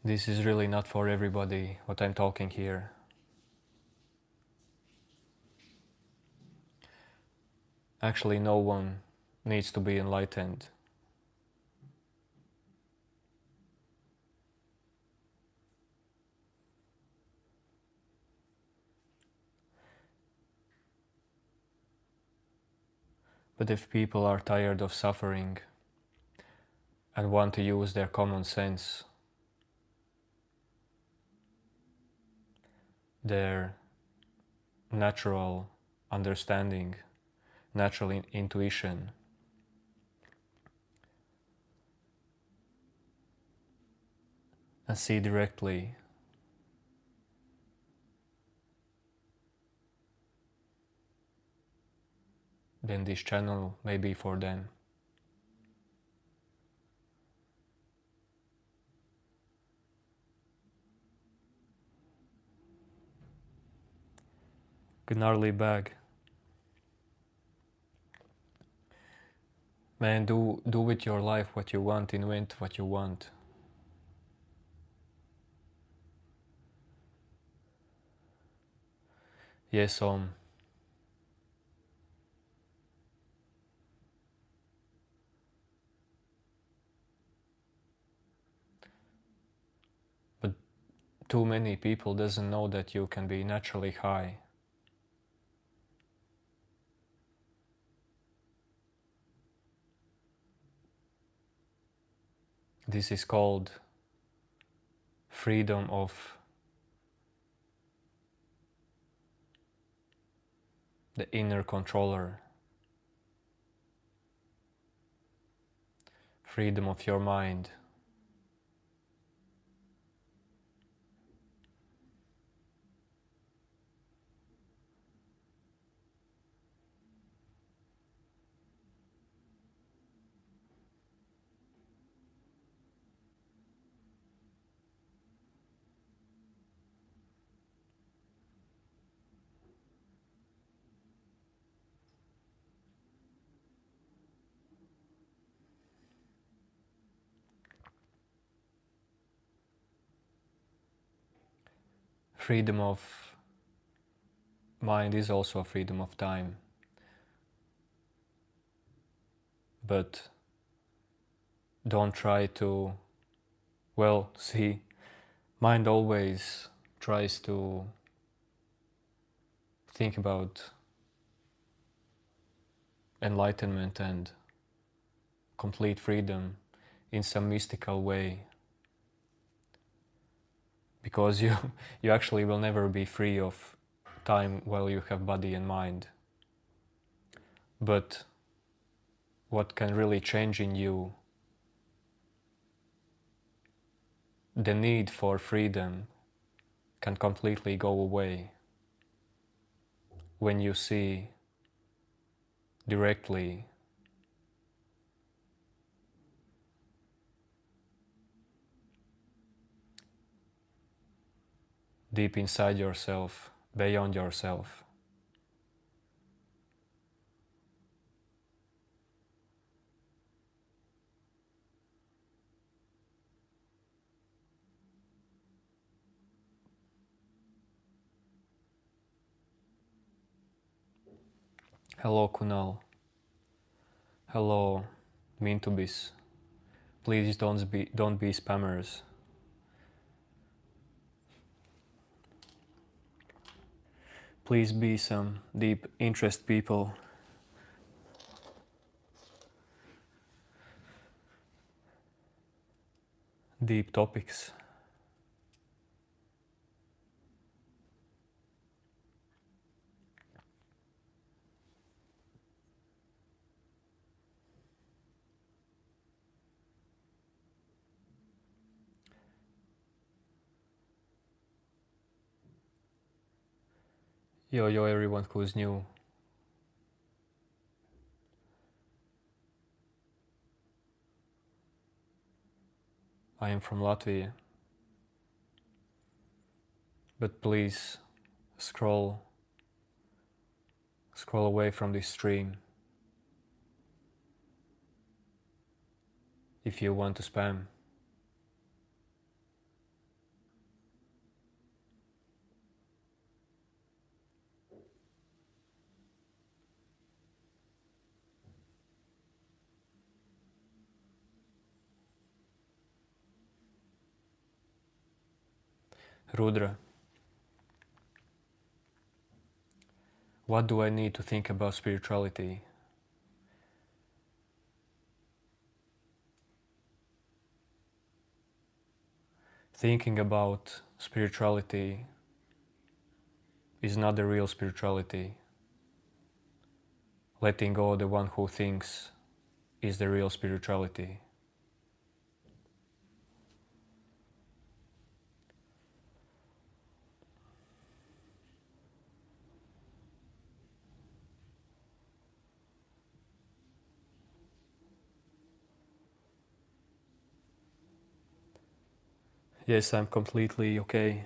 Speaker 1: This is really not for everybody, what I'm talking here. Actually, no one needs to be enlightened. But if people are tired of suffering and want to use their common sense, their natural understanding, natural intuition, and see directly, then this channel may be for them. Gnarly bag. Man, do with your life what you want, invent what you want. Yes, but too many people doesn't know that you can be naturally high. This is called freedom of the inner controller, freedom of your mind. Freedom of mind is also a freedom of time. But don't try to, well, see, mind always tries to think about enlightenment and complete freedom in some mystical way, because you actually will never be free of time while you have body and mind. But what can really change in you, the need for freedom, can completely go away when you see directly deep inside yourself, beyond yourself. Hello Kunal. Hello Mintubis. Please don't be spammers. Please be some deep interest people. Deep topics. Yo everyone who's new. I am from Latvia. But please scroll away from this stream if you want to spam. Rudra, what do I need to think about spirituality? Thinking about spirituality is not the real spirituality. Letting go the one who thinks is the real spirituality. Yes, I'm completely okay.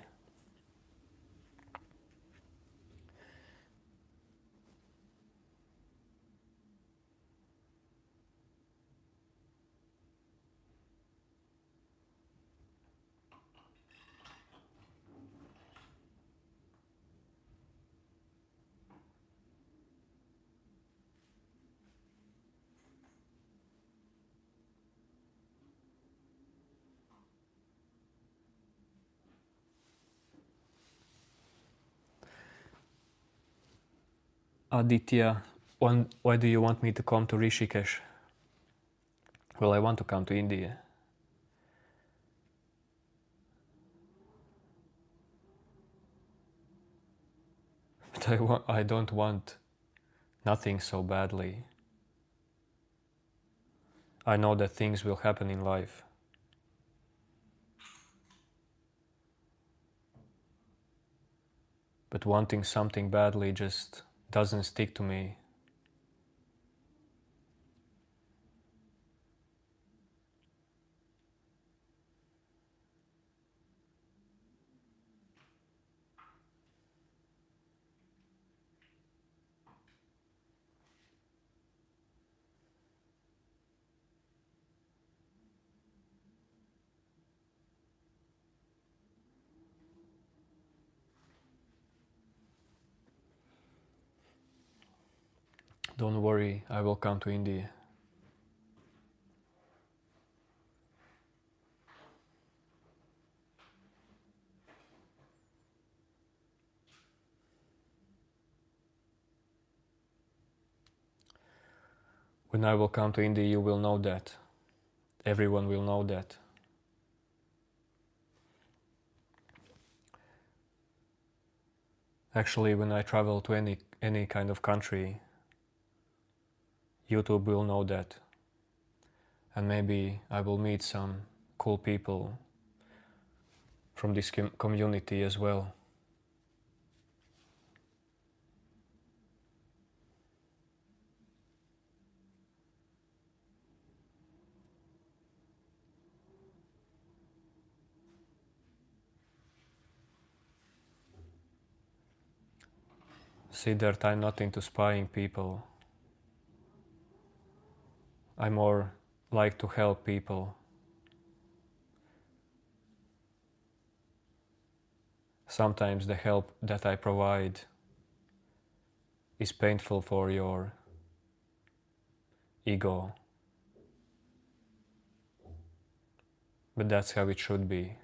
Speaker 1: Aditya, why do you want me to come to Rishikesh? Well, I want to come to India. But I don't want nothing so badly. I know that things will happen in life. But wanting something badly just doesn't stick to me. Don't worry, I will come to India. When I will come to India, you will know that. Everyone will know that. Actually, when I travel to any kind of country, YouTube will know that. And maybe I will meet some cool people from this community as well. Siddharth, I'm not into spying people. I more like to help people. Sometimes the help that I provide is painful for your ego, but that's how it should be.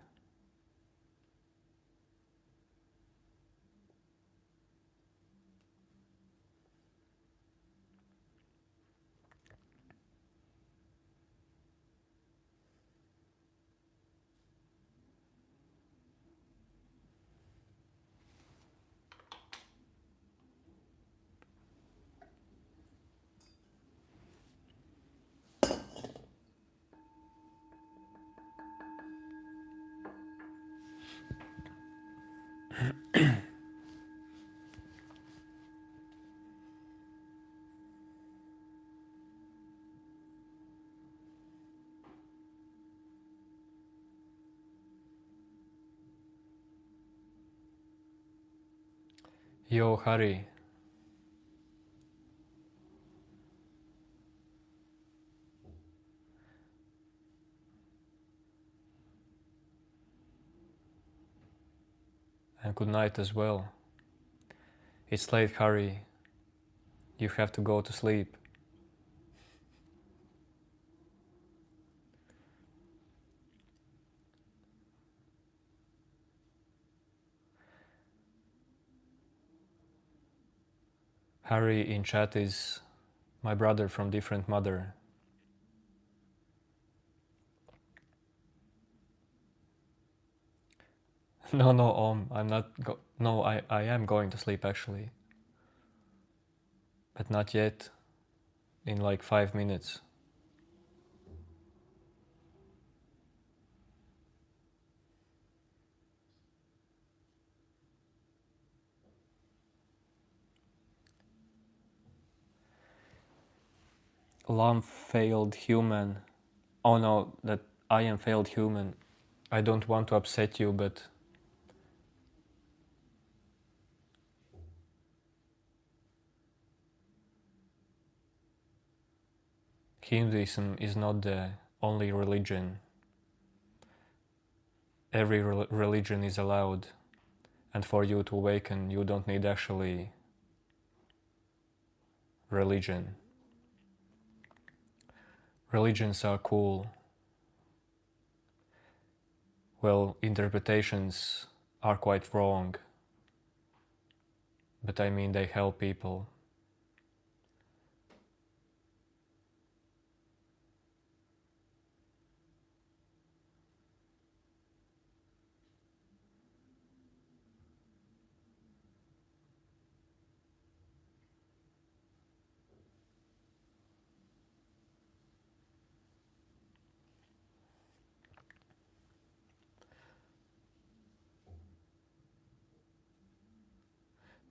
Speaker 1: Yo, Hari, and good night as well. It's late, Hari. You have to go to sleep. Hari in chat is my brother from different mother. No, I'm not. No, I am going to sleep actually, but not yet. In like 5 minutes. Lam failed human. Oh no, that I am failed human. I don't want to upset you, but Hinduism is not the only religion. Every religion is allowed, and for you to awaken, you don't need actually religion. Religions are cool. Well, interpretations are quite wrong, but I mean they help people.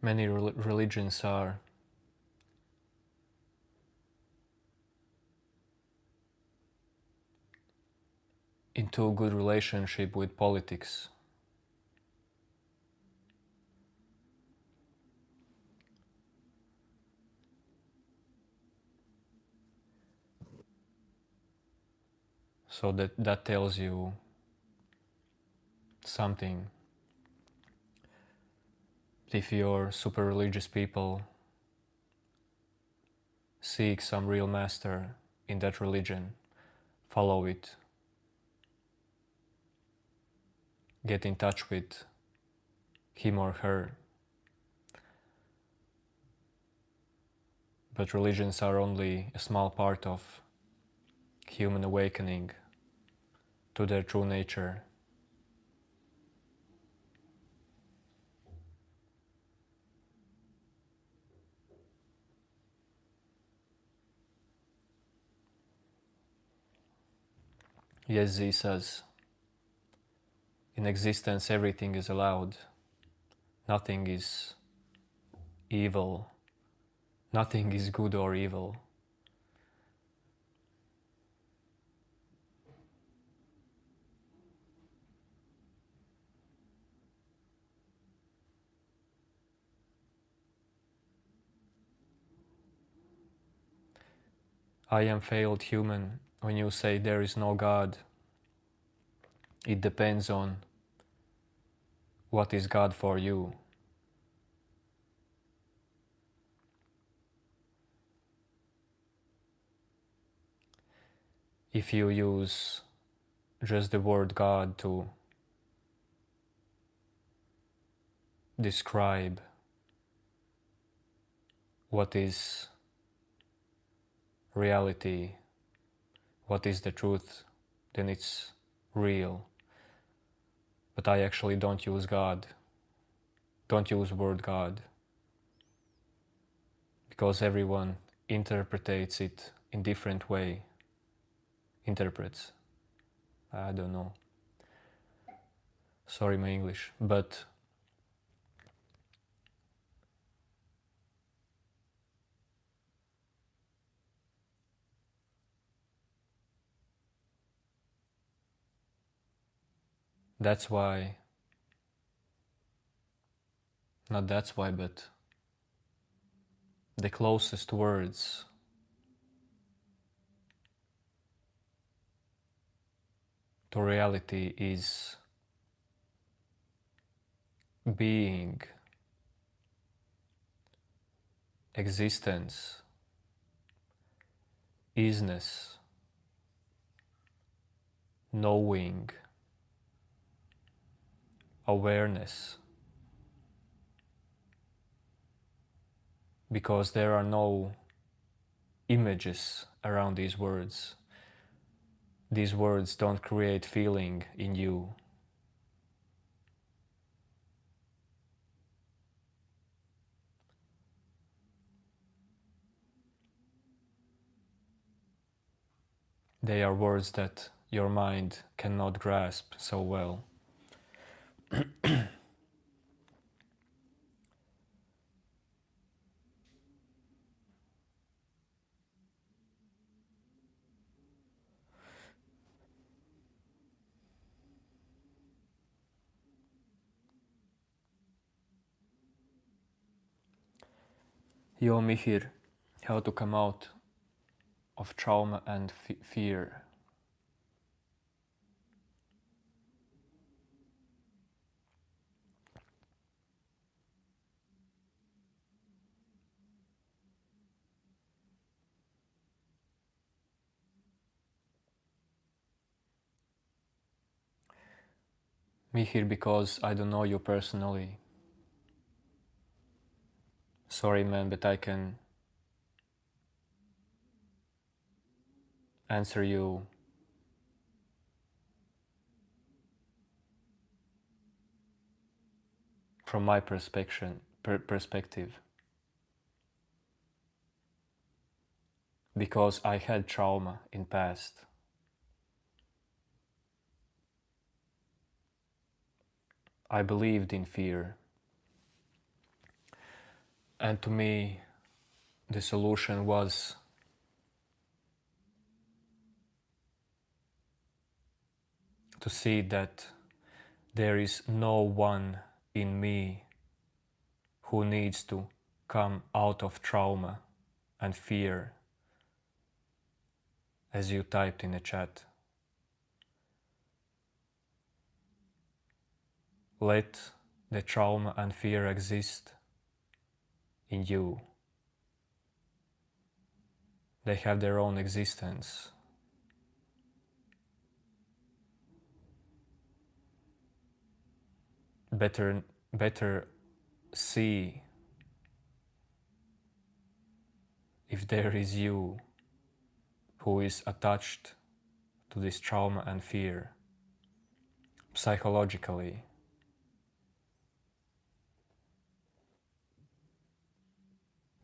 Speaker 1: Many religions are into a good relationship with politics. So that tells you something. If you're super religious people, seek some real master in that religion, follow it, get in touch with him or her. But religions are only a small part of human awakening to their true nature. Yezzi says, in existence everything is allowed. Nothing is evil. Nothing is good or evil. I am failed human. When you say there is no God, it depends on what is God for you. If you use just the word God to describe what is reality, what is the truth, then it's real. But I actually don't use God, don't use word God, because everyone interprets it in different way. Interprets. I don't know. Sorry my English, but that's why, not that's why, but the closest words to reality is being, existence, isness, knowing, awareness, because there are no images around these words. These words don't create feeling in you. They are words that your mind cannot grasp so well. Yo Mihir, how to come out of trauma and fear. Mihir, because I don't know you personally. Sorry man, but I can answer you from my perspective. Because I had trauma in past. I believed in fear. And to me, the solution was to see that there is no one in me who needs to come out of trauma and fear, as you typed in the chat. Let the trauma and fear exist in you. They have their own existence. Better see if there is you who is attached to this trauma and fear psychologically.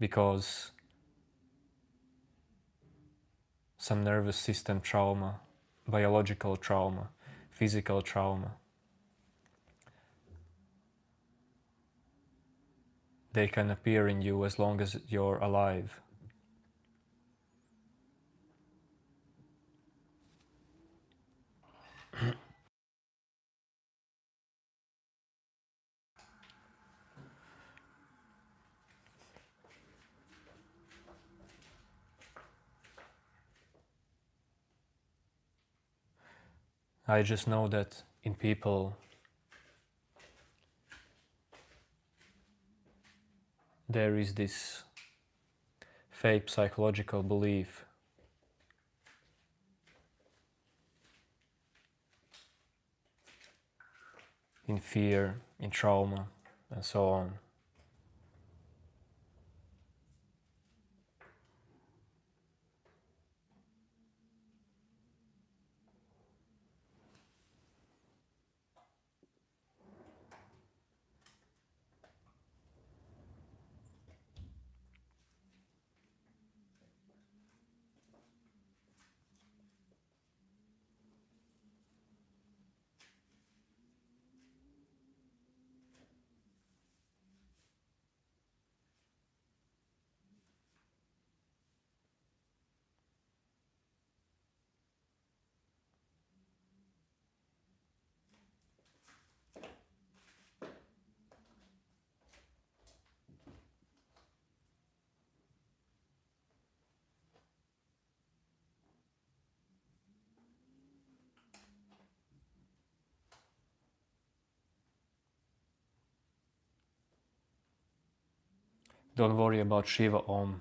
Speaker 1: Because some nervous system trauma, biological trauma, physical trauma, they can appear in you as long as you're alive. I just know that in people there is this fake psychological belief in fear, in trauma, and so on. Don't worry about Shiva Om.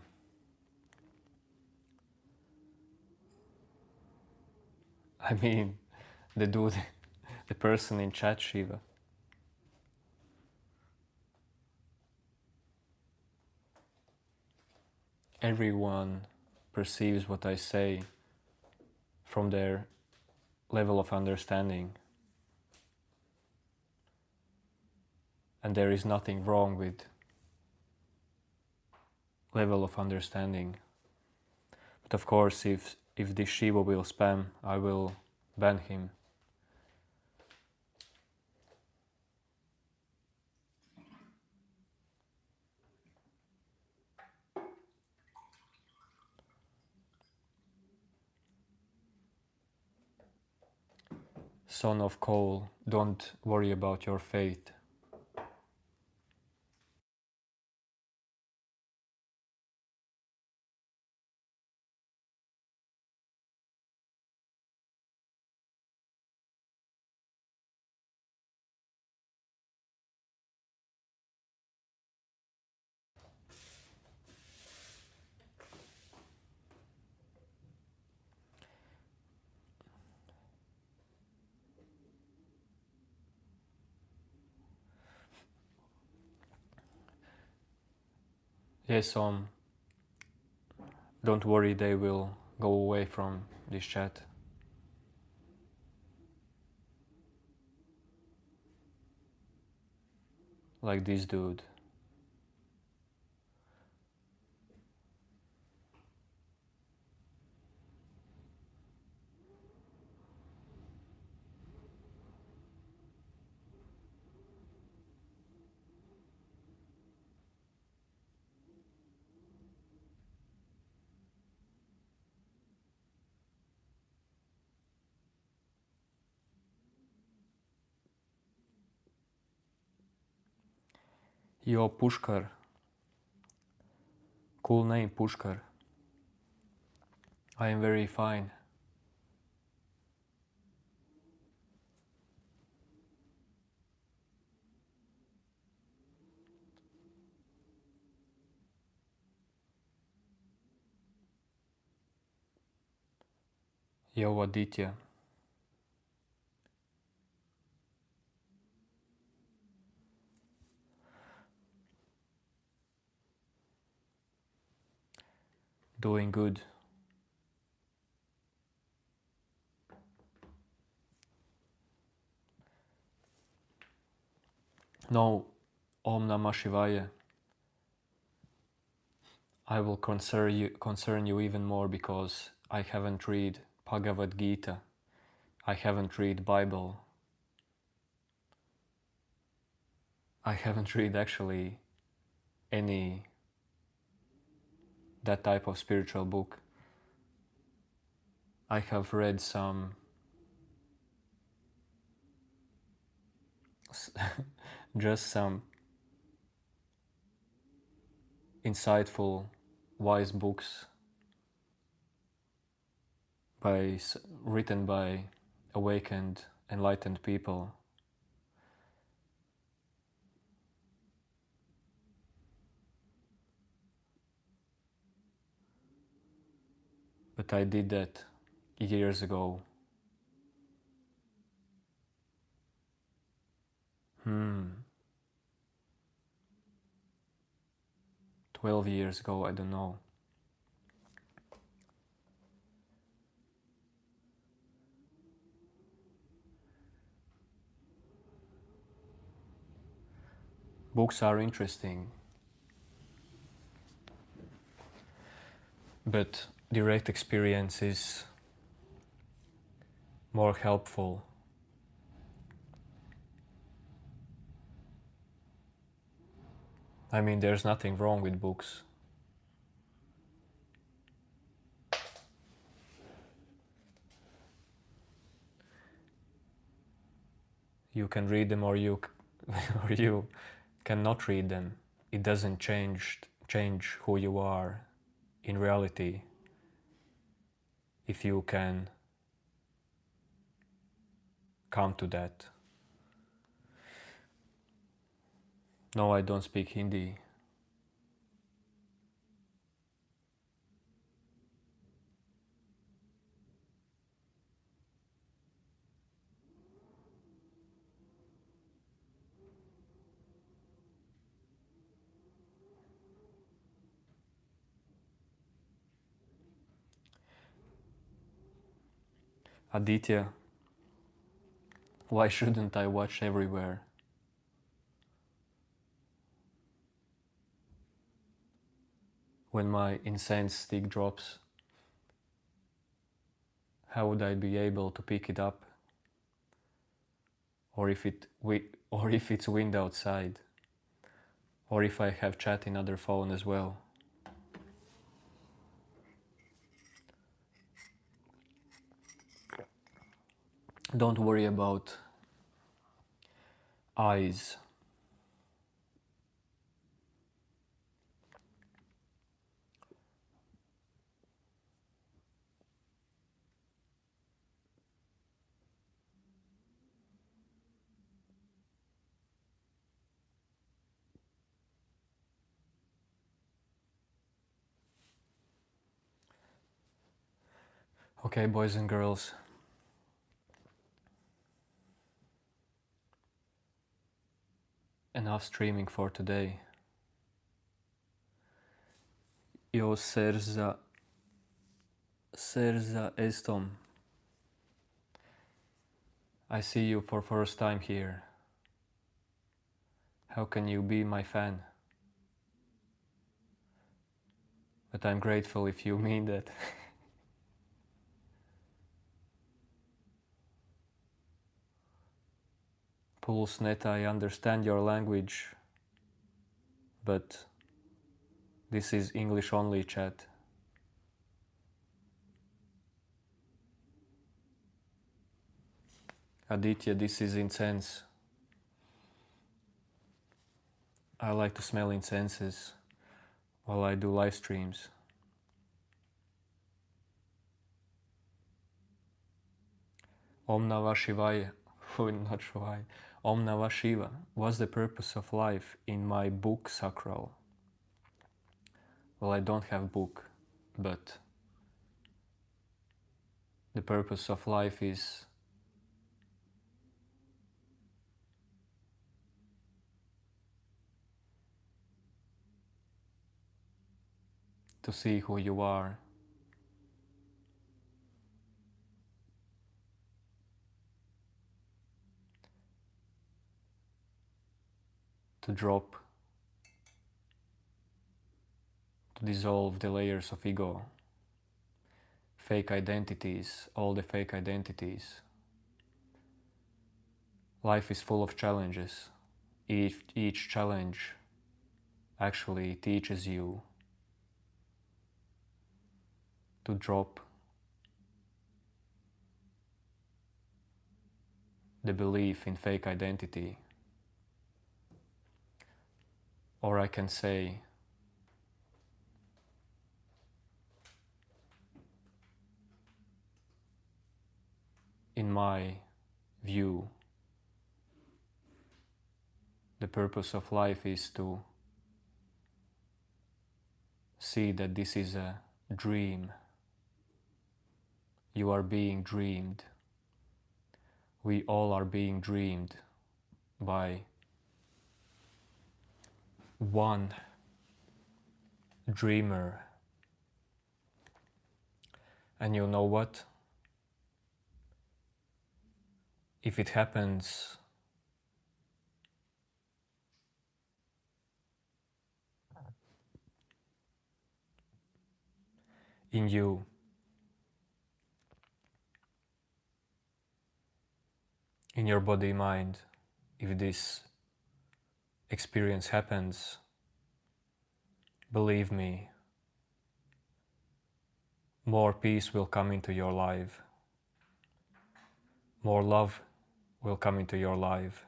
Speaker 1: I mean, the dude, the person in chat Shiva. Everyone perceives what I say from their level of understanding. And there is nothing wrong with level of understanding. But of course, if this Shiva will spam, I will ban him. Son of coal, don't worry about your fate. Yes, don't worry, they will go away from this chat. Like this dude. Yo, Pushkar. Cool name, Pushkar. I am very fine. Yo, Aditya. Doing good. No, Om Namah Shivaya. I will concern you even more because I haven't read Bhagavad Gita. I haven't read Bible. I haven't read actually any that type of spiritual book. I have read just some insightful, wise books written by awakened, enlightened people. But I did that years ago. 12 years ago, I don't know. Books are interesting, but direct experience is more helpful. I mean, there's nothing wrong with books. You can read them or you or you cannot read them. It doesn't change who you are in reality if you can come to that. No, I don't speak Hindi. Aditya, why shouldn't I watch everywhere? When my incense stick drops, how would I be able to pick it up? Or if it's wind outside? Or if I have chat in other phone as well? Don't worry about eyes. Okay, boys and girls. Enough streaming for today. Yo, Serza Estom. I see you for first time here. How can you be my fan? But I'm grateful if you mean that. Pulsenet, I understand your language, but this is English only chat. Aditya, this is incense. I like to smell incenses while I do live streams. Om Namah Shivaya. Oh, not Shivaya. Om Namah Shiva. What's the purpose of life in my book, Sacral? Well, I don't have book, but The purpose of life is to see who you are, to drop, to dissolve the layers of ego, fake identities, all the fake identities. Life is full of challenges. Each challenge actually teaches you to drop the belief in fake identity. Or I can say, in my view, the purpose of life is to see that this is a dream. You are being dreamed. We all are being dreamed by one dreamer. And you know what? If it happens in you, in your body, mind, if this experience happens, believe me, more peace will come into your life. More love will come into your life.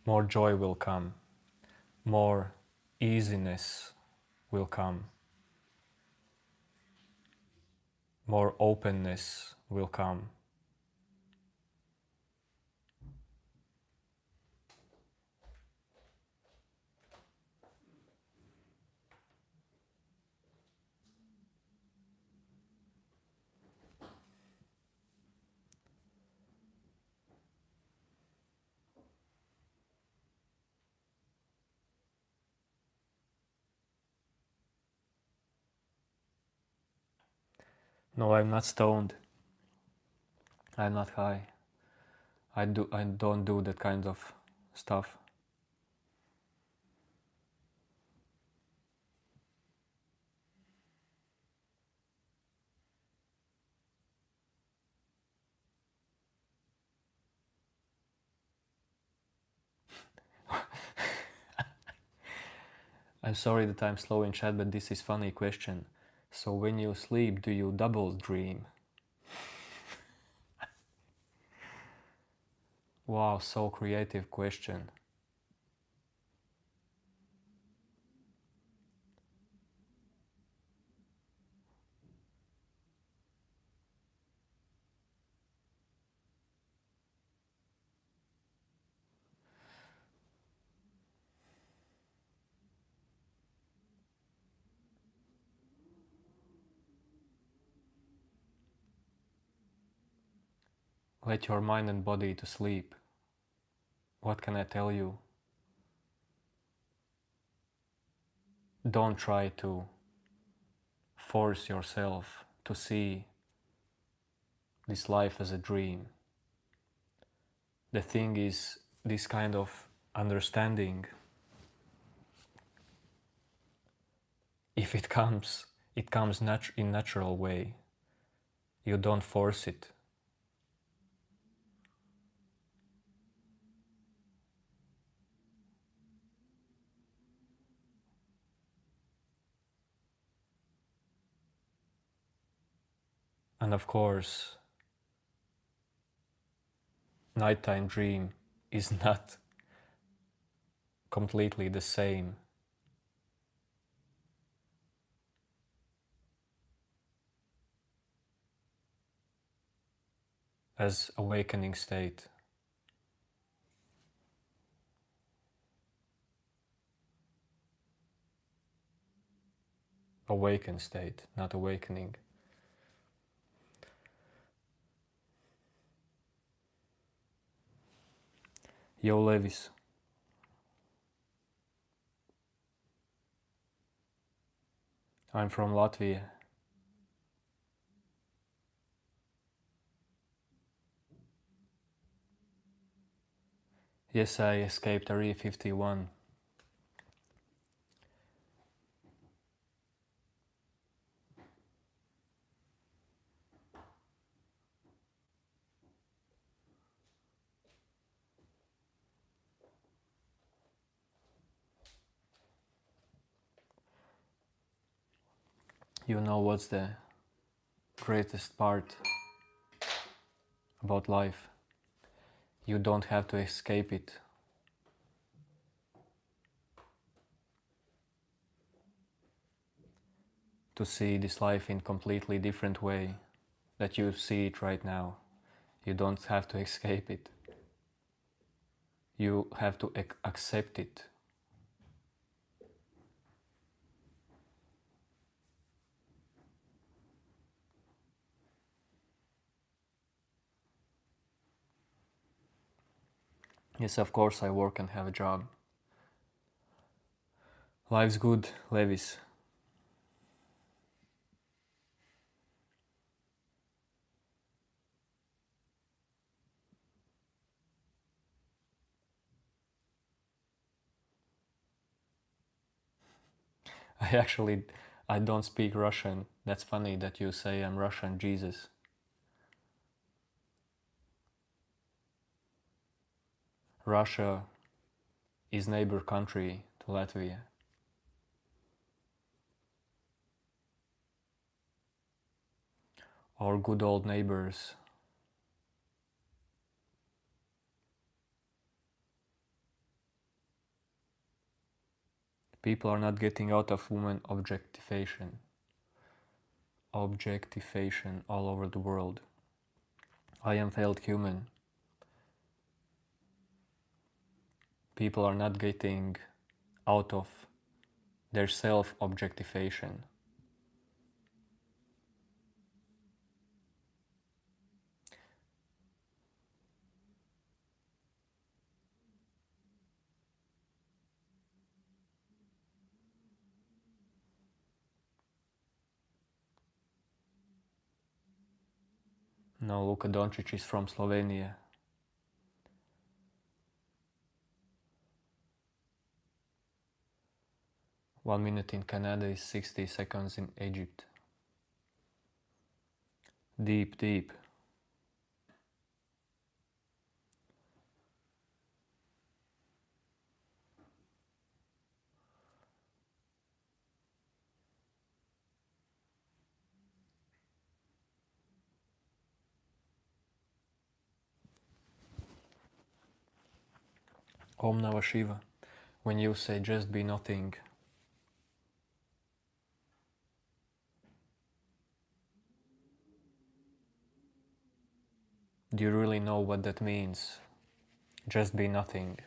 Speaker 1: More joy will come. More easiness will come. More openness will come. No, I'm not stoned. I'm not high. I don't do that kind of stuff. I'm sorry that I'm slow in chat, but this is funny question. So when you sleep, do you double dream? Wow, so creative question. Let your mind and body to sleep. What can I tell you? Don't try to force yourself to see this life as a dream. The thing is, this kind of understanding, if it comes in natural way. You don't force it. And of course, nighttime dream is not completely the same as awakening state. Awakened state, not awakening. Yo, Levis. I'm from Latvia. Yes, I escaped Area 51. You know what's the greatest part about life? You don't have to escape it. To see this life in completely different way that you see it right now. You don't have to escape it. You have to accept it. Yes, of course I work and have a job. Life's good, Levis. I don't speak Russian. That's funny that you say I'm Russian, Jesus. Russia is neighbor country to Latvia. Our good old neighbors. People are not getting out of woman objectification. Objectification all over the world. I am failed human. People are not getting out of their self-objectification. No, Luka Doncic is from Slovenia. One minute in Canada is 60 seconds in Egypt. Deep, deep. Om Namah Shiva. When you say just be nothing, do you really know what that means? Just be nothing.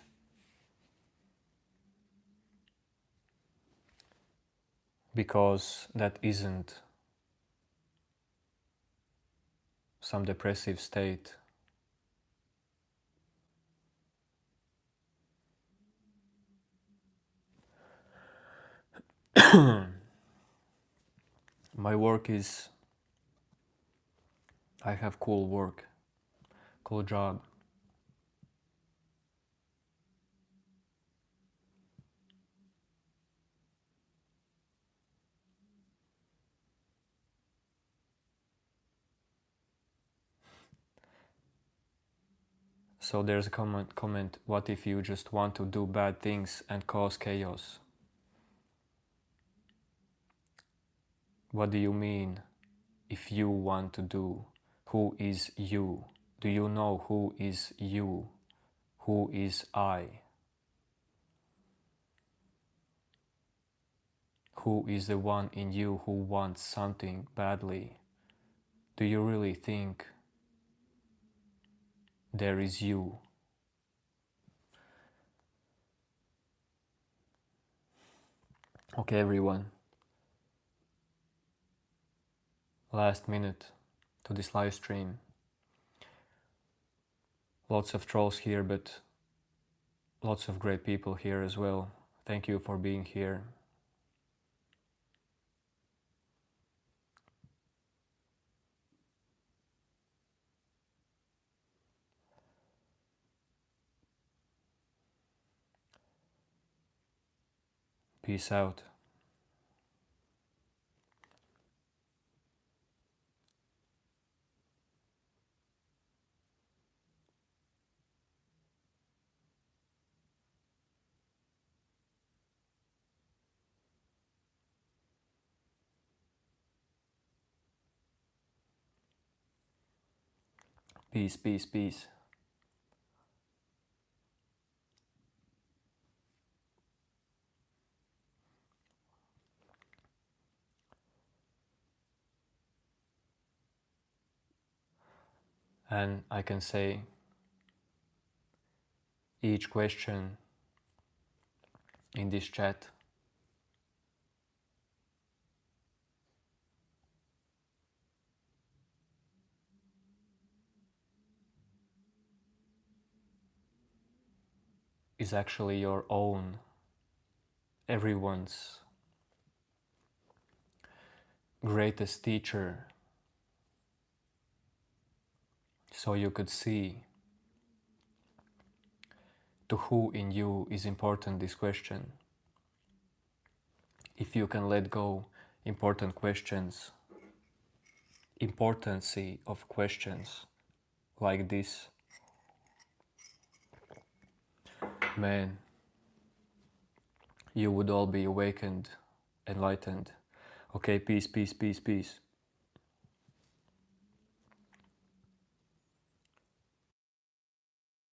Speaker 1: Because that isn't some depressive state. My work is, I have cool work, cool job. So there's a comment, what if you just want to do bad things and cause chaos? What do you mean, if you want to do? Who is you? Do you know who is you? Who is I? Who is the one in you who wants something badly? Do you really think there is you? Okay, everyone. Last minute to this live stream. Lots of trolls here, but lots of great people here as well. Thank you for being here. Peace out. Peace, peace, peace. And I can say each question in this chat is actually your own, everyone's greatest teacher. So you could see to who in you is important this question. If you can let go important questions, importancy of questions like this, man, you would all be awakened, enlightened. Okay, peace, peace, peace, peace.